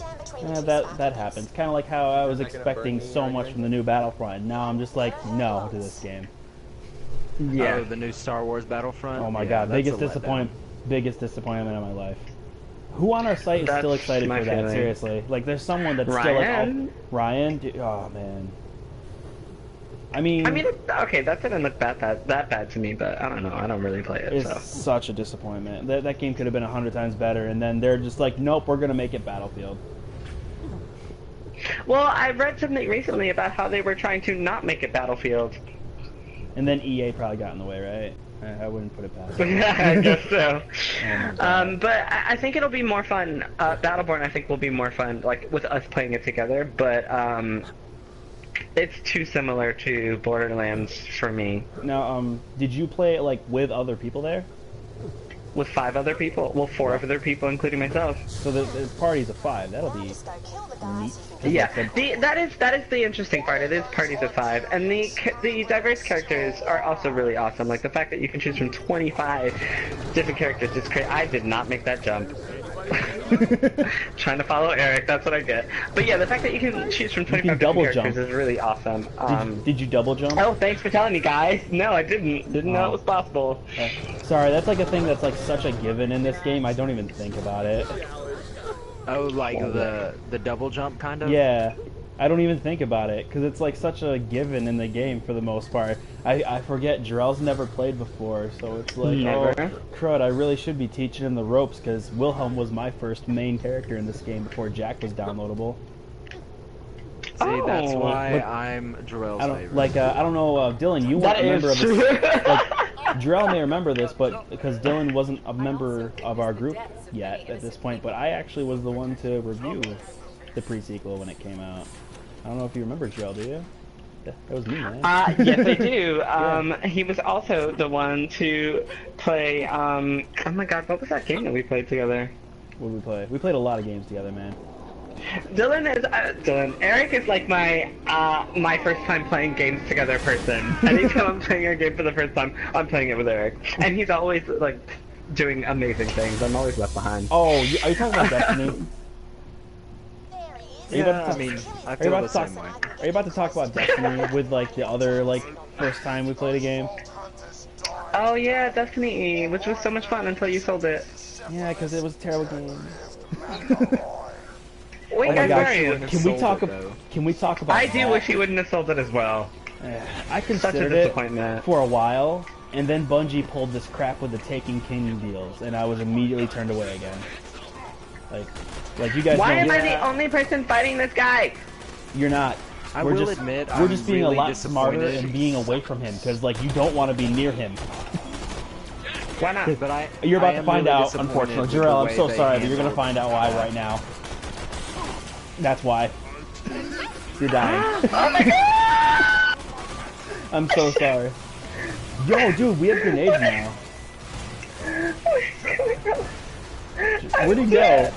Yeah, that happens. Kind of like how I was expecting so much from the new Battlefront. Now I'm just like, no to this game. Yeah. Oh, the new Star Wars Battlefront? Oh my Yeah, god, that's biggest a letdown. disappointment of my life. Who on our site is That's still excited my for that? feeling. Seriously, like there's someone that's Ryan? still like, oh, Ryan. Oh man. I mean, Okay, that didn't look that bad to me, but I don't know. I don't really play it, it's so. such a disappointment. That game could have been 100 times better, and then they're just like, nope, we're gonna make it Battlefield. Well, I read something recently about how they were trying to not make it Battlefield. And then EA probably got in the way, right? I wouldn't put it past them. Yeah, I guess so. my God. But I think it'll be more fun. Battleborn, I think, will be more fun, like with us playing it together. But it's too similar to Borderlands for me. Now, did you play it like with other people there? with 5 other people. Well, 4 other people, including myself. So the party's of 5. That'll be Just go kill the guys neat. who can Yeah, that is the interesting part. It is parties of 5, and the diverse characters are also really awesome. Like the fact that you can choose from 25 different characters is great. I did not make that jump. Trying to follow Eryc, that's what I get. But yeah, the fact that you can choose from 25 different characters is really awesome. Did you double jump? Oh, thanks for telling me, guys. No, I didn't. Didn't know it was possible. Sorry, that's like a thing that's like such a given in this game. I don't even think about it. Oh, like the double jump kind of? Yeah, I don't even think about it because it's like such a given in the game for the most part. I forget Jerel's never played before, so it's like, Never. oh crud, I really should be teaching him the ropes because Wilhelm was my first main character in this game before Jack was downloadable. See, that's Oh. why Look, I'm Jerel's favorite. I don't know, Dylan, you weren't a member of this. Like, Jerel may remember this, but because Dylan wasn't a member of our group yet at this point, but I actually was the one to review the pre-sequel when it came out. I don't know if you remember Jerel, do you? That was me, man. Yes, I do. He was also the one to play, oh my god, what was that game that we played together? What did we play? We played a lot of games together, man. Eryc is like my first time playing games together person. Anytime I'm playing a game for the first time, I'm playing it with Eryc. And he's always, like, doing amazing things. I'm always left behind. Oh, are you talking about Destiny? Yeah, I mean, I feel the same way. Are you about to talk about Destiny with, like, the other, like, first time we played a game? Oh yeah, Destiny, which was so much fun until you sold it. Yeah, because it was a terrible game. Wait, Oh my I'm gosh, sorry. can we talk about I do that? wish he wouldn't have sold it as well. I Such a considered it disappointment. for a while, and then Bungie pulled this crap with the Taken King deals, and I was immediately turned away again. Like you guys Why know, am I the only person fighting this guy? you're not. I we're will just, admit, we're I'm just being really a lot smarter disappointed. and being away from him, because like you don't want to be near him. Why not? But You're about I to am find really out, disappointed unfortunately. with the Jerel, I'm way so they sorry, but you're gonna handled- find out why right now. That's why. You're dying. Oh my god! I'm so sorry. Yo, dude, we have grenades now. Where'd he go?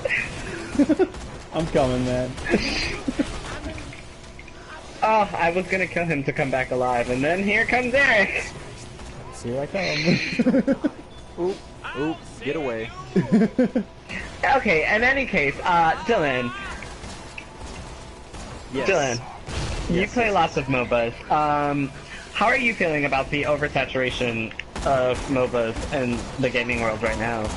I'm coming, man. Oh, I was gonna kill him to come back alive, and then here comes Eryc! Here I come. Oop, get away. Okay, in any case, Dylan. Yes. Dylan, you play lots of MOBAs. How are you feeling about the oversaturation of MOBAs in the gaming world right now?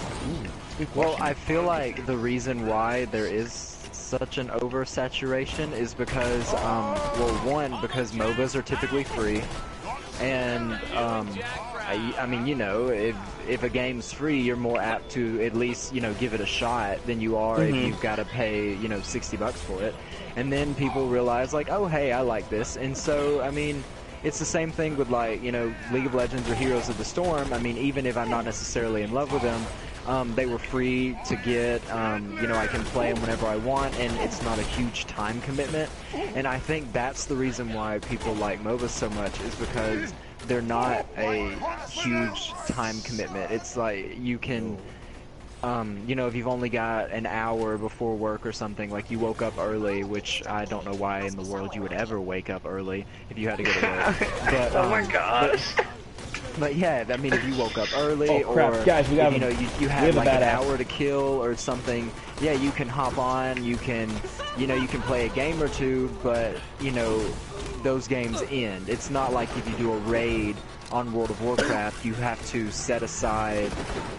Well, I feel like the reason why there is such an oversaturation is because, well, one, because MOBAs are typically free, and, I mean, you know, if a game's free, you're more apt to at least, you know, give it a shot than you are if you've got to pay, you know, $60 for it. And then people realize, like, oh, hey, I like this. And so, I mean, it's the same thing with, like, you know, League of Legends or Heroes of the Storm. I mean, even if I'm not necessarily in love with them, they were free to get, you know, I can play them whenever I want, and it's not a huge time commitment. And I think that's the reason why people like MOBAs so much, is because they're not a huge time commitment. It's like, you can, you know, if you've only got an hour before work or something, like you woke up early, which I don't know why in the world you would ever wake up early if you had to go to work. But, Oh my gosh! But yeah, I mean, if you woke up early, Oh, crap. or Guys, we got if, you know, you had like an hour to kill or something, yeah, you can hop on, you can, you know, you can play a game or two, but, you know, those games end. It's not like if you do a raid on World of Warcraft, you have to set aside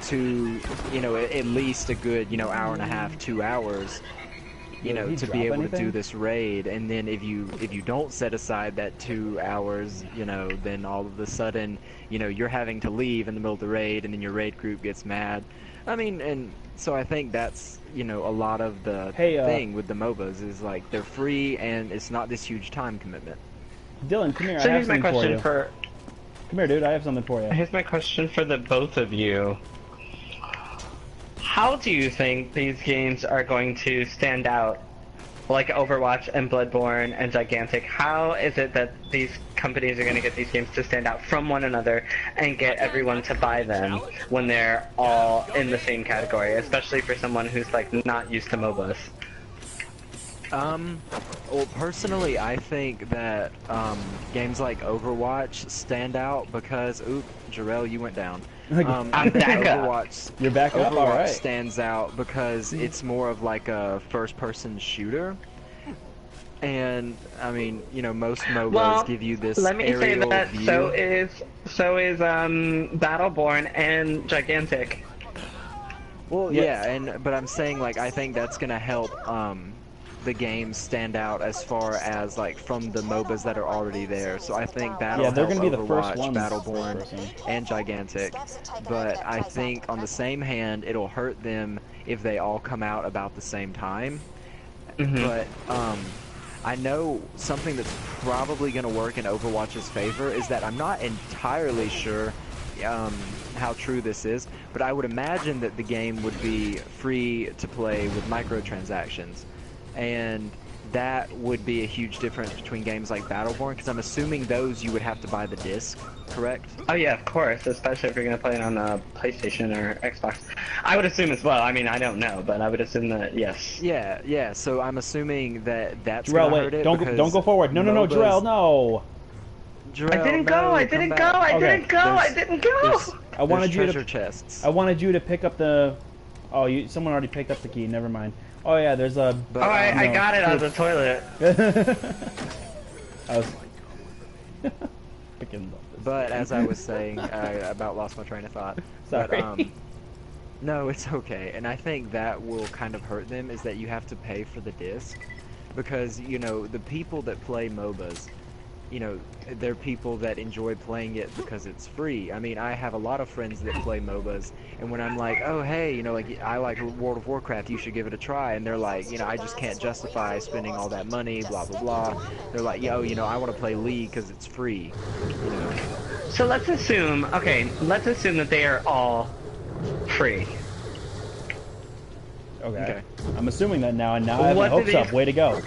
to, you know, at least a good, you know, hour and a half, 2 hours, you know, to be able to do this raid. And then if you don't set aside that 2 hours, you know, then all of a sudden, you know, you're having to leave in the middle of the raid, and then your raid group gets mad. I mean, and so I think that's, you know, a lot of the thing with the MOBAs is like they're free and it's not this huge time commitment. Dylan, come here. So I have here's my something question for you. Come here, dude. I have something for you. Here's my question for the both of you. How do you think these games are going to stand out like Overwatch and Bloodborne and Gigantic, how is it that these companies are going to get these games to stand out from one another and get everyone to buy them when they're all in the same category, especially for someone who's like not used to MOBAs? Well, personally, I think that games like Overwatch stand out because, oop, Jerel, you went down. I'm back up. Overwatch, You're back up? Overwatch Alright. stands out because it's more of like a first-person shooter. And, I mean, you know, most MOBAs give you this let me say aerial that view. so is Battleborn and Gigantic. Well, yeah, but I'm saying, like, I think that's gonna help, the games stand out as far as like from the MOBAs that are already there. So I think that'll they're help gonna be the first Overwatch, ones. Battleborn, and Gigantic. But I think on the same hand, it'll hurt them if they all come out about the same time. But I know something that's probably gonna work in Overwatch's favor is that I'm not entirely sure how true this is, but I would imagine that the game would be free to play with microtransactions. And that would be a huge difference between games like Battleborn, because I'm assuming those you would have to buy the disc, correct? Oh yeah, of course, especially if you're going to play it on a PlayStation or Xbox. I would assume as well. I mean, I don't know, but I would assume that, yes. Yeah, so I'm assuming that that's Jerel, gonna wait, hurt it. don't go forward. No, Jerel, no! Jerel, I didn't go, I didn't go, I didn't go, I didn't go! I wanted you treasure to chests. I wanted you to pick up the someone already picked up the key, never mind. Oh yeah, there's a But, I got it out of the toilet. I was picking up this. But as I was saying, I about lost my train of thought. Sorry. But, no, it's okay. And I think that will kind of hurt them, is that you have to pay for the disc. Because, you know, the people that play MOBAs, you know, they're people that enjoy playing it because it's free. I mean, I have a lot of friends that play MOBAs, and when I'm like, oh, hey, you know, like, I like World of Warcraft, you should give it a try, and they're like, you know, I just can't justify spending all that money, blah, blah, blah. They're like, yo, you know, I want to play League because it's free, you know. So let's assume that they are all free. Okay. I'm assuming that now, and now I have my What do hopes up. Way to go.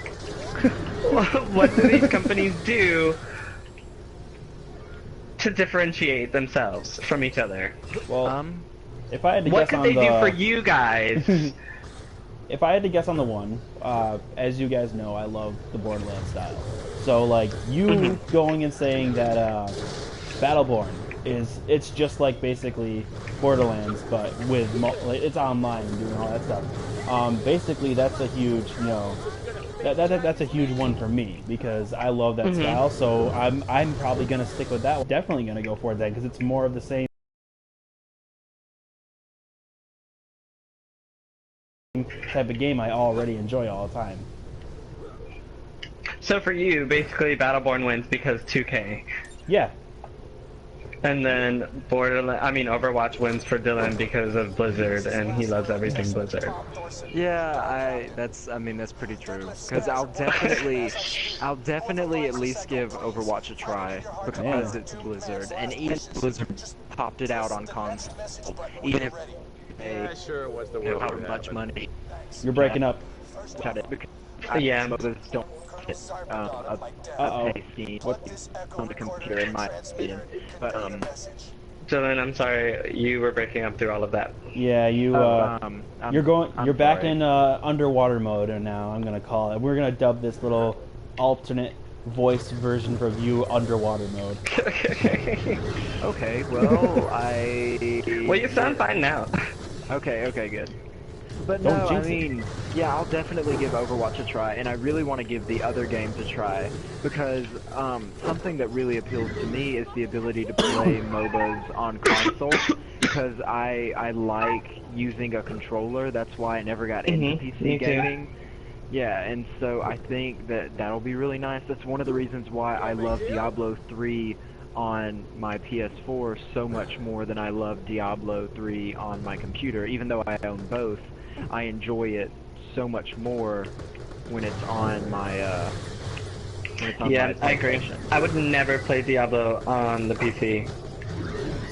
What do these companies do to differentiate themselves from each other? Well, if I had to What guess could on they the... do for you guys? If I had to guess on the one, as you guys know, I love the Borderlands style. So, like, you going and saying that Battleborn it's just like basically Borderlands, but with it's online and doing all that stuff. Basically, that's a huge, you know, that's a huge one for me because I love that style. So I'm probably gonna stick with that. Definitely gonna go for it then because it's more of the same type of game I already enjoy all the time. So for you, basically Battleborn wins because 2K. Yeah. And then Overwatch wins for Dylan because of Blizzard, and he loves everything Blizzard. Yeah, that's pretty true. Because I'll definitely at least give Overwatch a try because it's Blizzard, and even Blizzard popped it out on console, even if they Sure was the know how much money. You're breaking up. Yeah. Don't get a pay on the computer in my opinion, but Dylan, I'm sorry, you were breaking up through all of that. Yeah, you're back in underwater mode now. I'm gonna call it. We're gonna dub this little alternate voice version for you underwater mode. Okay, well, Well, you sound fine now. Okay, good. But Don't no, I jinx it. mean, yeah, I'll definitely give Overwatch a try, and I really want to give the other games a try, because something that really appeals to me is the ability to play MOBAs on console, because I like using a controller. That's why I never got into me PC too. gaming. Yeah, and so I think that'll be really nice. That's one of the reasons why I love Diablo 3 on my PS4 so much more than I love Diablo 3 on my computer. Even though I own both, I enjoy it so much more when it's on my Yeah, I agree. I would never play Diablo on the PC.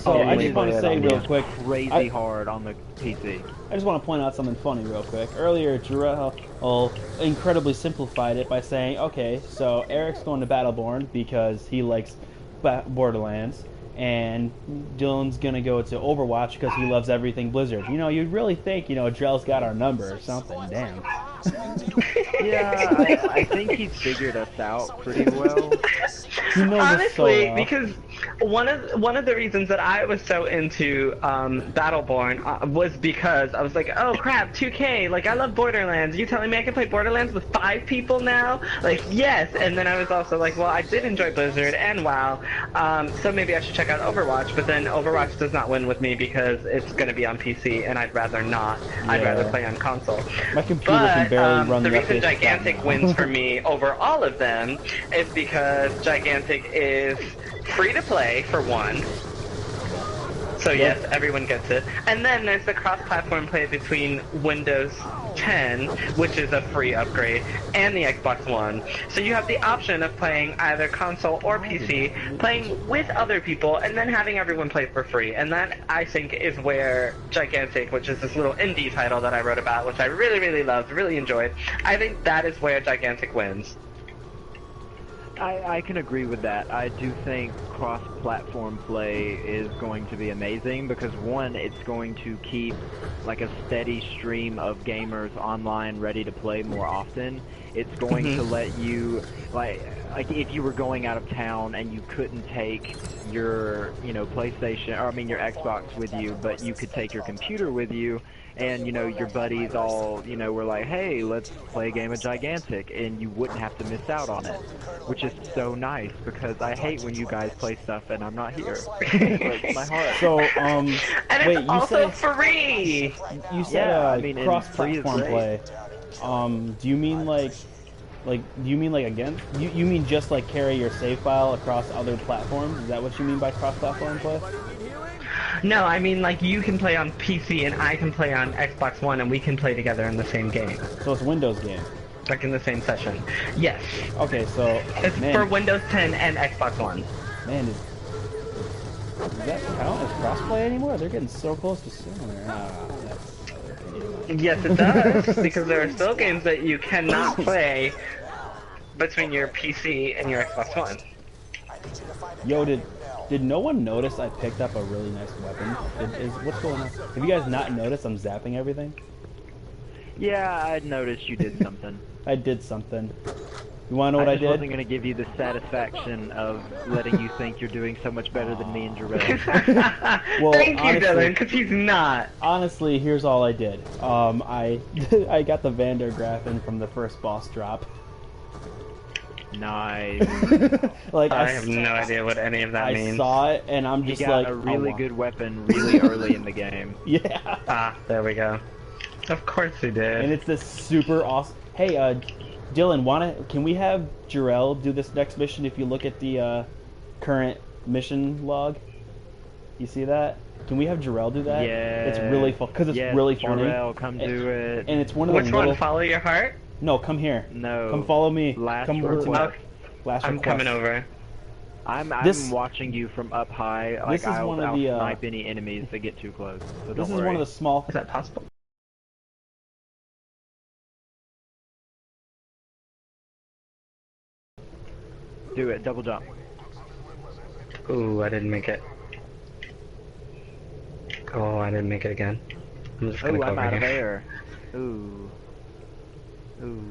So I just want to say real quick, crazy hard on the PC. I just want to point out something funny real quick. Earlier, Jerel incredibly simplified it by saying, okay, so Eric's going to Battleborn because he likes Borderlands, and Dylan's going to go to Overwatch because he loves everything Blizzard. You know, you'd really think, you know, Jerel's got our number or something. Damn. Yeah, I think he's figured us out pretty well. Honestly, because one of the reasons that I was so into Battleborn was because I was like, oh crap, 2K, like I love Borderlands. You telling me I can play Borderlands with 5 people now? Like, yes. And then I was also like, well, I did enjoy Blizzard and WoW, so maybe I should check out Overwatch. But then Overwatch does not win with me because it's going to be on PC, and I'd rather not. Yeah. I'd rather play on console. My computer can barely run the reason Gigantic wins for me over all of them is because Gigantic is free to play for one. So yes, everyone gets it. And then there's the cross-platform play between Windows 10, which is a free upgrade, and the Xbox One. So you have the option of playing either console or PC, playing with other people, and then having everyone play for free. And that, I think, is where Gigantic, which is this little indie title that I wrote about, which I really, really loved, really enjoyed, I think that is where Gigantic wins. I can agree with that. I do think cross-platform play is going to be amazing because, one, it's going to keep like a steady stream of gamers online ready to play more often. It's going to let you, like if you were going out of town and you couldn't take your, you know, PlayStation, or I mean your Xbox with you, but you could take your computer with you, and, you know, your buddies all, you know, were like, hey, let's play a game of Gigantic, and you wouldn't have to miss out on it, which is so nice, because I hate when you guys play stuff and I'm not here. It breaks my heart. So, and wait, it's also free! You said, cross-platform play. Do you mean again? You mean just like carry your save file across other platforms? Is that what you mean by cross-platform play? No, I mean like you can play on PC and I can play on Xbox One and we can play together in the same game. So it's Windows game? Like in the same session. Yes. Okay, so... It's for Windows 10 and Xbox One. Man, does that count as crossplay anymore? They're getting so close to similar. Yes, it does, because there are still games that you cannot play between your PC and your Xbox One. Yo, did no one notice I picked up a really nice weapon? What's going on? Have you guys not noticed I'm zapping everything? Yeah, I noticed you did something. I did something. You wanna know what I did? I wasn't gonna give you the satisfaction of letting you think you're doing so much better than me and Jerel. Well, thank you, Dylan, because he's not. Honestly, here's all I did. I got the Vandergraffen from the first boss drop. Nice. Like I have no idea what any of that means. I saw it, and I'm just like, a really good weapon really early in the game. Yeah. Ah, there we go. Of course he did. And it's this super awesome. Hey, Dylan, can we have Jerel do this next mission? If you look at the current mission log, you see that? Can we have Jerel do that? Yeah. It's really fun because it's really funny. Jerel, come do it. And it's one of Which the one? Follow your heart? No, come here. No. Come follow me. Last come over to me. Last I'm request. coming over. I'm watching you from up high. Like, I'll snipe any enemies that get too close. So this don't worry. One of the small. Is that possible? Do it. Double jump. Ooh, I didn't make it. Oh, I didn't make it again. I'm just gonna go I'm over out of here. air. Ooh. Ooh.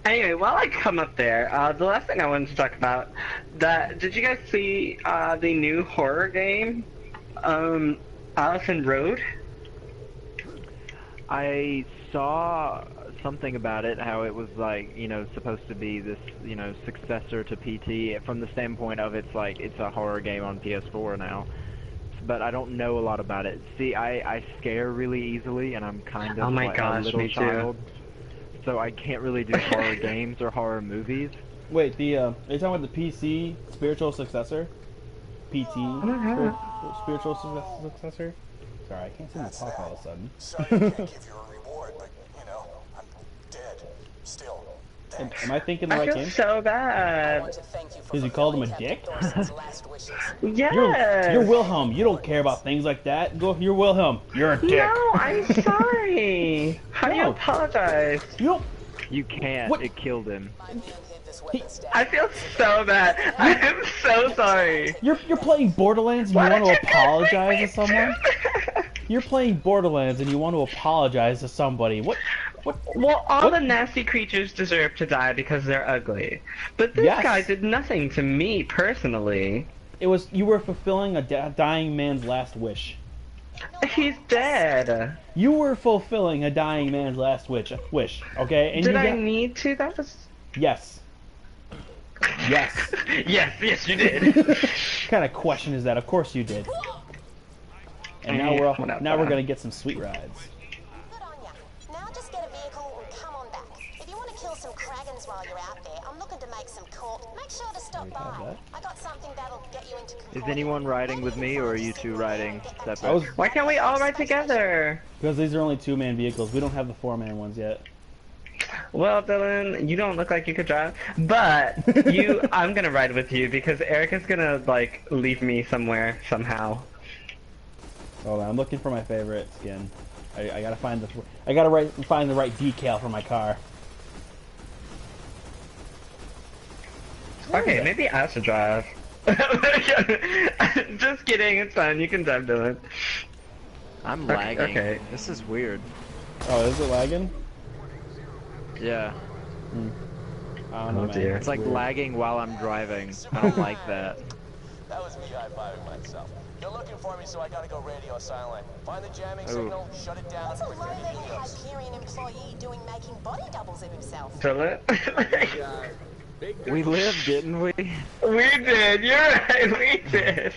Anyway, while I come up there, the last thing I wanted to talk about, did you guys see the new horror game, Allison Road? I saw something about it, how it was like, you know, supposed to be this, you know, successor to PT from the standpoint of it's a horror game on PS4 now. But I don't know a lot about it. See, I scare really easily, and I'm kind of like a little child. So I can't really do horror games or horror movies. Wait, are you talking about the PC spiritual successor? PT spiritual successor? Sorry, I can't seem to talk all of a sudden. Sorry I can't give you a reward, but, you know, I'm dead. Still. Am I thinking the I right feel game? so bad. Because you called him a dick? Yes. You're Wilhelm. You don't care about things like that. You're Wilhelm. You're a dick. No, I'm sorry. How do you No. apologize? You don't. You can't. What? It killed him. I feel so bad. I am so sorry. You're playing Borderlands and you want to apologize to someone? to You're playing Borderlands and you want to apologize to somebody. What? Well, all the nasty creatures deserve to die because they're ugly. But this Yes. guy did nothing to me personally. You were fulfilling a dying man's last wish. He's dead. You were fulfilling a dying man's last wish, okay? And Did you I got... need to? That was... Yes. Yes. yes, you did. What kind of question is that? Of course you did. And now we're gonna get some sweet rides. Good on ya. Now just get a vehicle and come on back. If you want to kill some Kragans while you're out there, I'm looking to make some court. Make sure to stop have by. that. I got something that'll get you into Is anyone riding with me, or are you two riding separate? I was Why can't we all ride together? because these are only 2-man vehicles. We don't have the 4-man ones yet. Well, Dylan, you don't look like you could drive, but I'm gonna ride with you because Eryc is gonna like leave me somewhere somehow. Hold on, I'm looking for my favorite skin. I gotta find find the right decal for my car. Okay, maybe I should drive. Just kidding, it's fine. You can drive, Dylan. I'm lagging. Okay. This is weird. Oh, is it lagging? Yeah. I don't know, man. dear. It's like lagging while I'm driving. I don't like that. That was me high-fiving myself. They're looking for me, so I gotta go radio silent. Find the jamming signal, shut it down, That's a and prepare low-level Helios. Hyperion employee making body doubles of himself. Dylan? We lived, didn't we? We did, you're right, we did.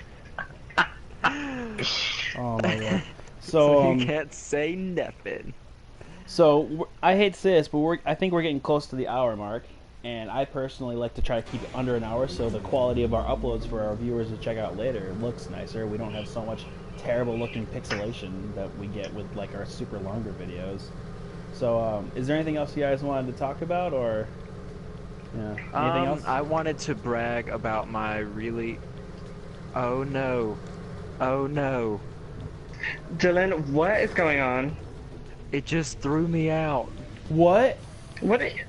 Oh my god. So you can't say nothing. So I hate to say this, but I think we're getting close to the hour mark, and I personally like to try to keep it under an hour, so the quality of our uploads for our viewers to check out later looks nicer. We don't have so much terrible looking pixelation that we get with like our super longer videos. So is there anything else you guys wanted to talk about, or anything else? I wanted to brag about my really... Oh no. Oh no. Dylan, what is going on? It just threw me out. What? What are you...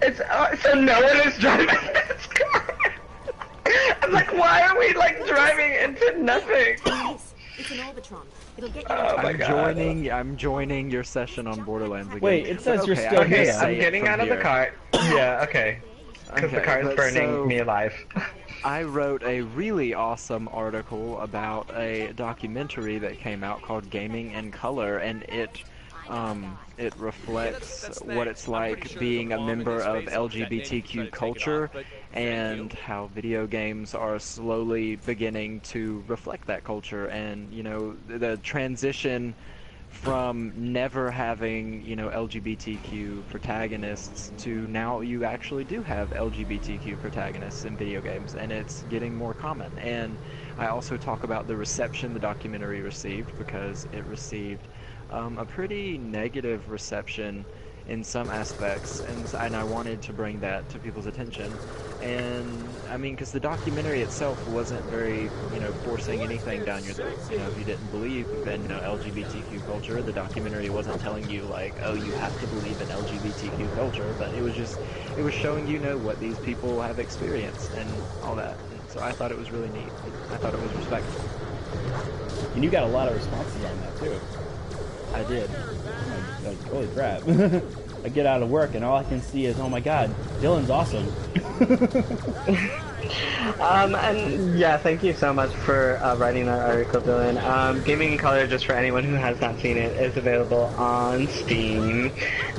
It's, so no one is driving this car? I'm like, why are we like driving into nothing? Yes, it's an Orbitron. It'll get you Oh my god. I'm joining your session on Borderlands again. Wait, it says But you're okay, still I can here. Okay, say I'm it getting from out of the here. car. Yeah, okay. Because the Okay, car is but burning so- me alive. I wrote a really awesome article about a documentary that came out called Gaming in Color, and it reflects what it's like being a member of LGBTQ culture and how video games are slowly beginning to reflect that culture, and you know, the transition from never having, you know, LGBTQ protagonists to now you actually do have LGBTQ protagonists in video games, and it's getting more common. And I also talk about the reception the documentary received, because it received a pretty negative reception in some aspects, and I wanted to bring that to people's attention. And I mean, because the documentary itself wasn't very, you know, forcing anything down your throat. You know, if you didn't believe in, you know, LGBTQ culture, the documentary wasn't telling you like, oh, you have to believe in LGBTQ culture, but it was just, it was showing, you know, what these people have experienced and all that. And so I thought it was really neat. I thought it was respectful. And you got a lot of responses on that too. I did. Like, holy crap. I get out of work and all I can see is, oh my god, Dylan's awesome. And yeah, thank you so much for writing that article, Dylan. Gaming in Color, just for anyone who has not seen it, is available on Steam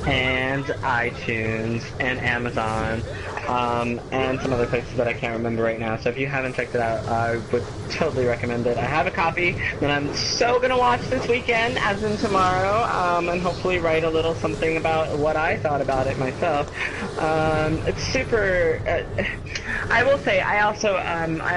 and iTunes and Amazon, and some other places that I can't remember right now. So if you haven't checked it out, I would totally recommend it. I have a copy that I'm so gonna watch this weekend, as in tomorrow, and hopefully write a little something about what I thought about it myself. It's super. I will say, I also have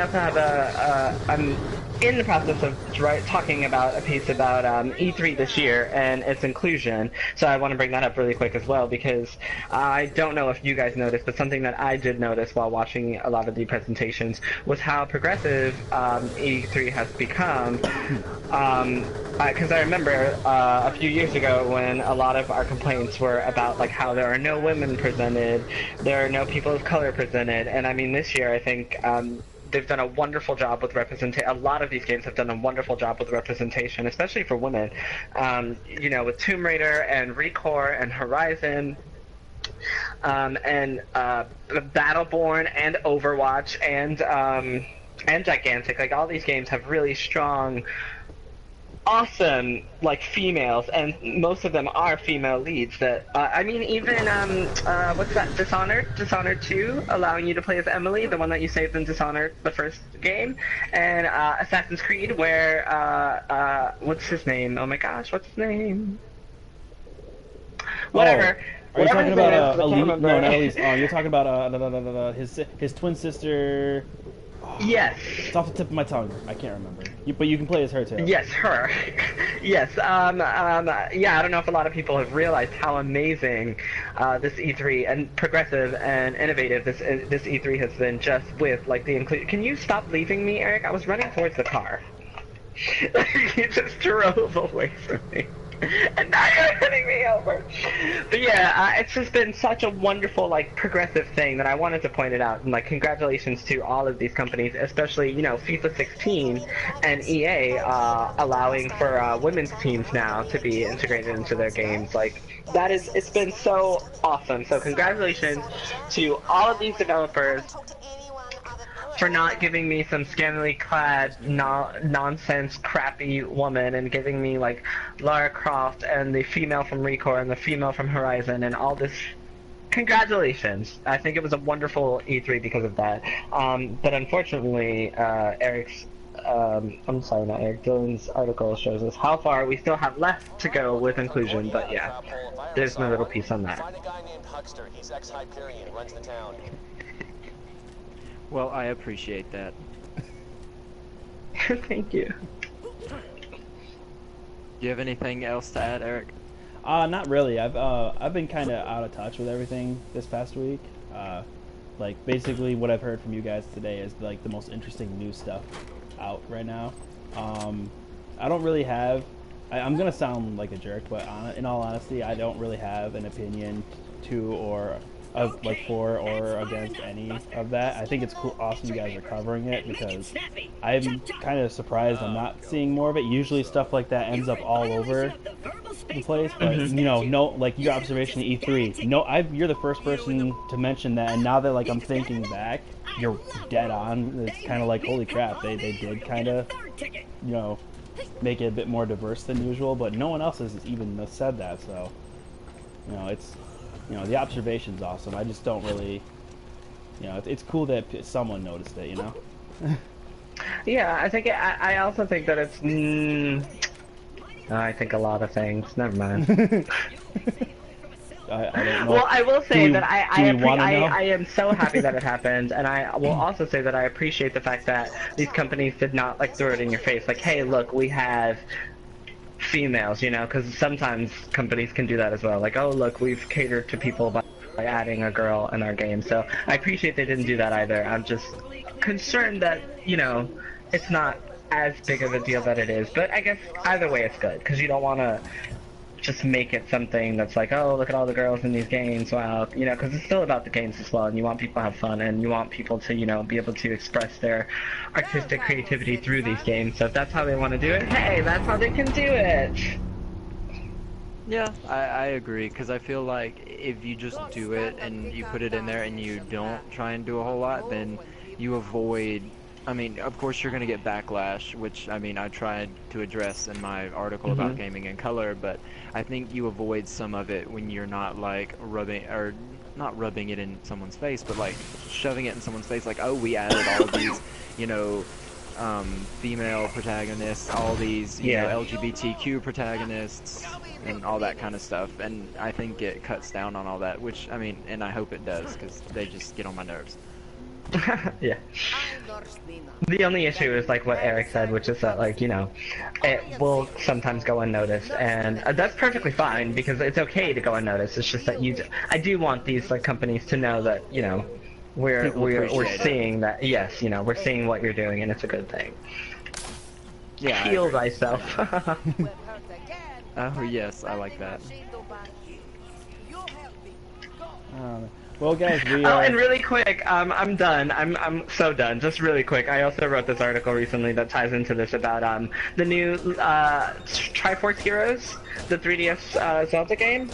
in the process of talking about a piece about E3 this year and its inclusion, so I want to bring that up really quick as well, because I don't know if you guys noticed, but something that I did notice while watching a lot of the presentations was how progressive E3 has become. Because I remember a few years ago when a lot of our complaints were about like how there are no women presented, there are no people of color presented, and I mean this year I think they've done a wonderful job with representation. A lot of these games have done a wonderful job with representation, especially for women. You know, with Tomb Raider and Recore and Horizon, and Battleborn and Overwatch and Gigantic. Like all these games have really strong, awesome like females, and most of them are female leads that I mean even what's that, Dishonored 2, allowing you to play as Emily, the one that you saved in Dishonored the first game, and Assassin's Creed where what's his name, oh my gosh, what's his name, whatever. Are you talking about Elise? No, not Elise. Oh, you're talking about his twin sister. Yes. It's off the tip of my tongue. I can't remember. But you can play as her too. Yes, her. Yes. Yeah, I don't know if a lot of people have realized how amazing this E3 and progressive and innovative this E3 has been, just with like the include. Can you stop leaving me, Eryc? I was running towards the car. You just drove away from me. And now you're hitting me over. But yeah, it's just been such a wonderful, like, progressive thing that I wanted to point it out. And, like, congratulations to all of these companies, especially, you know, FIFA 16 and EA allowing for women's teams now to be integrated into their games. Like, it's been so awesome. So congratulations to all of these developers for not giving me some scantily clad nonsense crappy woman and giving me like Lara Croft and the female from Recore and the female from Horizon and all this. Congratulations. I think it was a wonderful E3 because of that. But unfortunately, Eric's I'm sorry, not Eryc, Dylan's article shows us how far we still have left to go with inclusion, but yeah, there's my little piece on that. Find a guy named Huckster. He's ex-Hyperion, runs the town. Well, I appreciate that. Thank you. Do you have anything else to add, Eryc? Not really. I've been kind of out of touch with everything this past week. Like basically what I've heard from you guys today is like the most interesting new stuff out right now. I don't really have. I'm gonna sound like a jerk, but in all honesty, I don't really have an opinion to or for or against any of that. I think it's cool, awesome you guys are covering it, because I'm kind of surprised I'm not seeing more of it. Usually stuff like that ends up all over the place, but you know, no, like your observation of E3, no, you're the first person to mention that, and now that like I'm thinking back, you're dead on. It's kind of like, holy crap, they did kind of, you know, make it a bit more diverse than usual, but no one else has even said that, so, you know, it's, you know, the observation's awesome. I just don't really, you know, it's cool that someone noticed it, you know? Yeah, I think I also think that it's. I think a lot of things. Never mind. I don't know. Well, I will say that I am so happy that it happened, and I will also say that I appreciate the fact that these companies did not like throw it in your face, like, hey, look, we have females, you know, because sometimes companies can do that as well. Like, oh, look, we've catered to people by adding a girl in our game. So I appreciate they didn't do that either. I'm just concerned that, you know, it's not as big of a deal that it is. But I guess either way it's good, because you don't want to just make it something that's like, oh, look at all the girls in these games, wow, you know, because it's still about the games as well, and you want people to have fun, and you want people to, you know, be able to express their artistic creativity through these games. So if that's how they want to do it, hey, that's how they can do it. Yeah, I agree, because I feel like if you just do it and you put it in there and you don't try and do a whole lot, then you avoid, I mean, of course you're going to get backlash, which, I mean, I tried to address in my article about gaming in color, but I think you avoid some of it when you're not, like, not rubbing it in someone's face, but, like, shoving it in someone's face, like, oh, we added all of these, you know, female protagonists, all these, you know, LGBTQ protagonists, and all that kind of stuff, and I think it cuts down on all that, which, I mean, and I hope it does, because they just get on my nerves. Yeah. The only issue is like what Eryc said, which is that like, you know, it will sometimes go unnoticed, and that's perfectly fine because it's okay to go unnoticed. It's just that I do want these like companies to know that, you know, we're seeing that, yes, you know, we're seeing what you're doing and it's a good thing. Yeah. Heal thyself. Oh yes, I like that. Well, guys, we Oh, and really quick, I'm done. I'm so done. Just really quick. I also wrote this article recently that ties into this about the new Triforce Heroes, the 3DS Zelda game.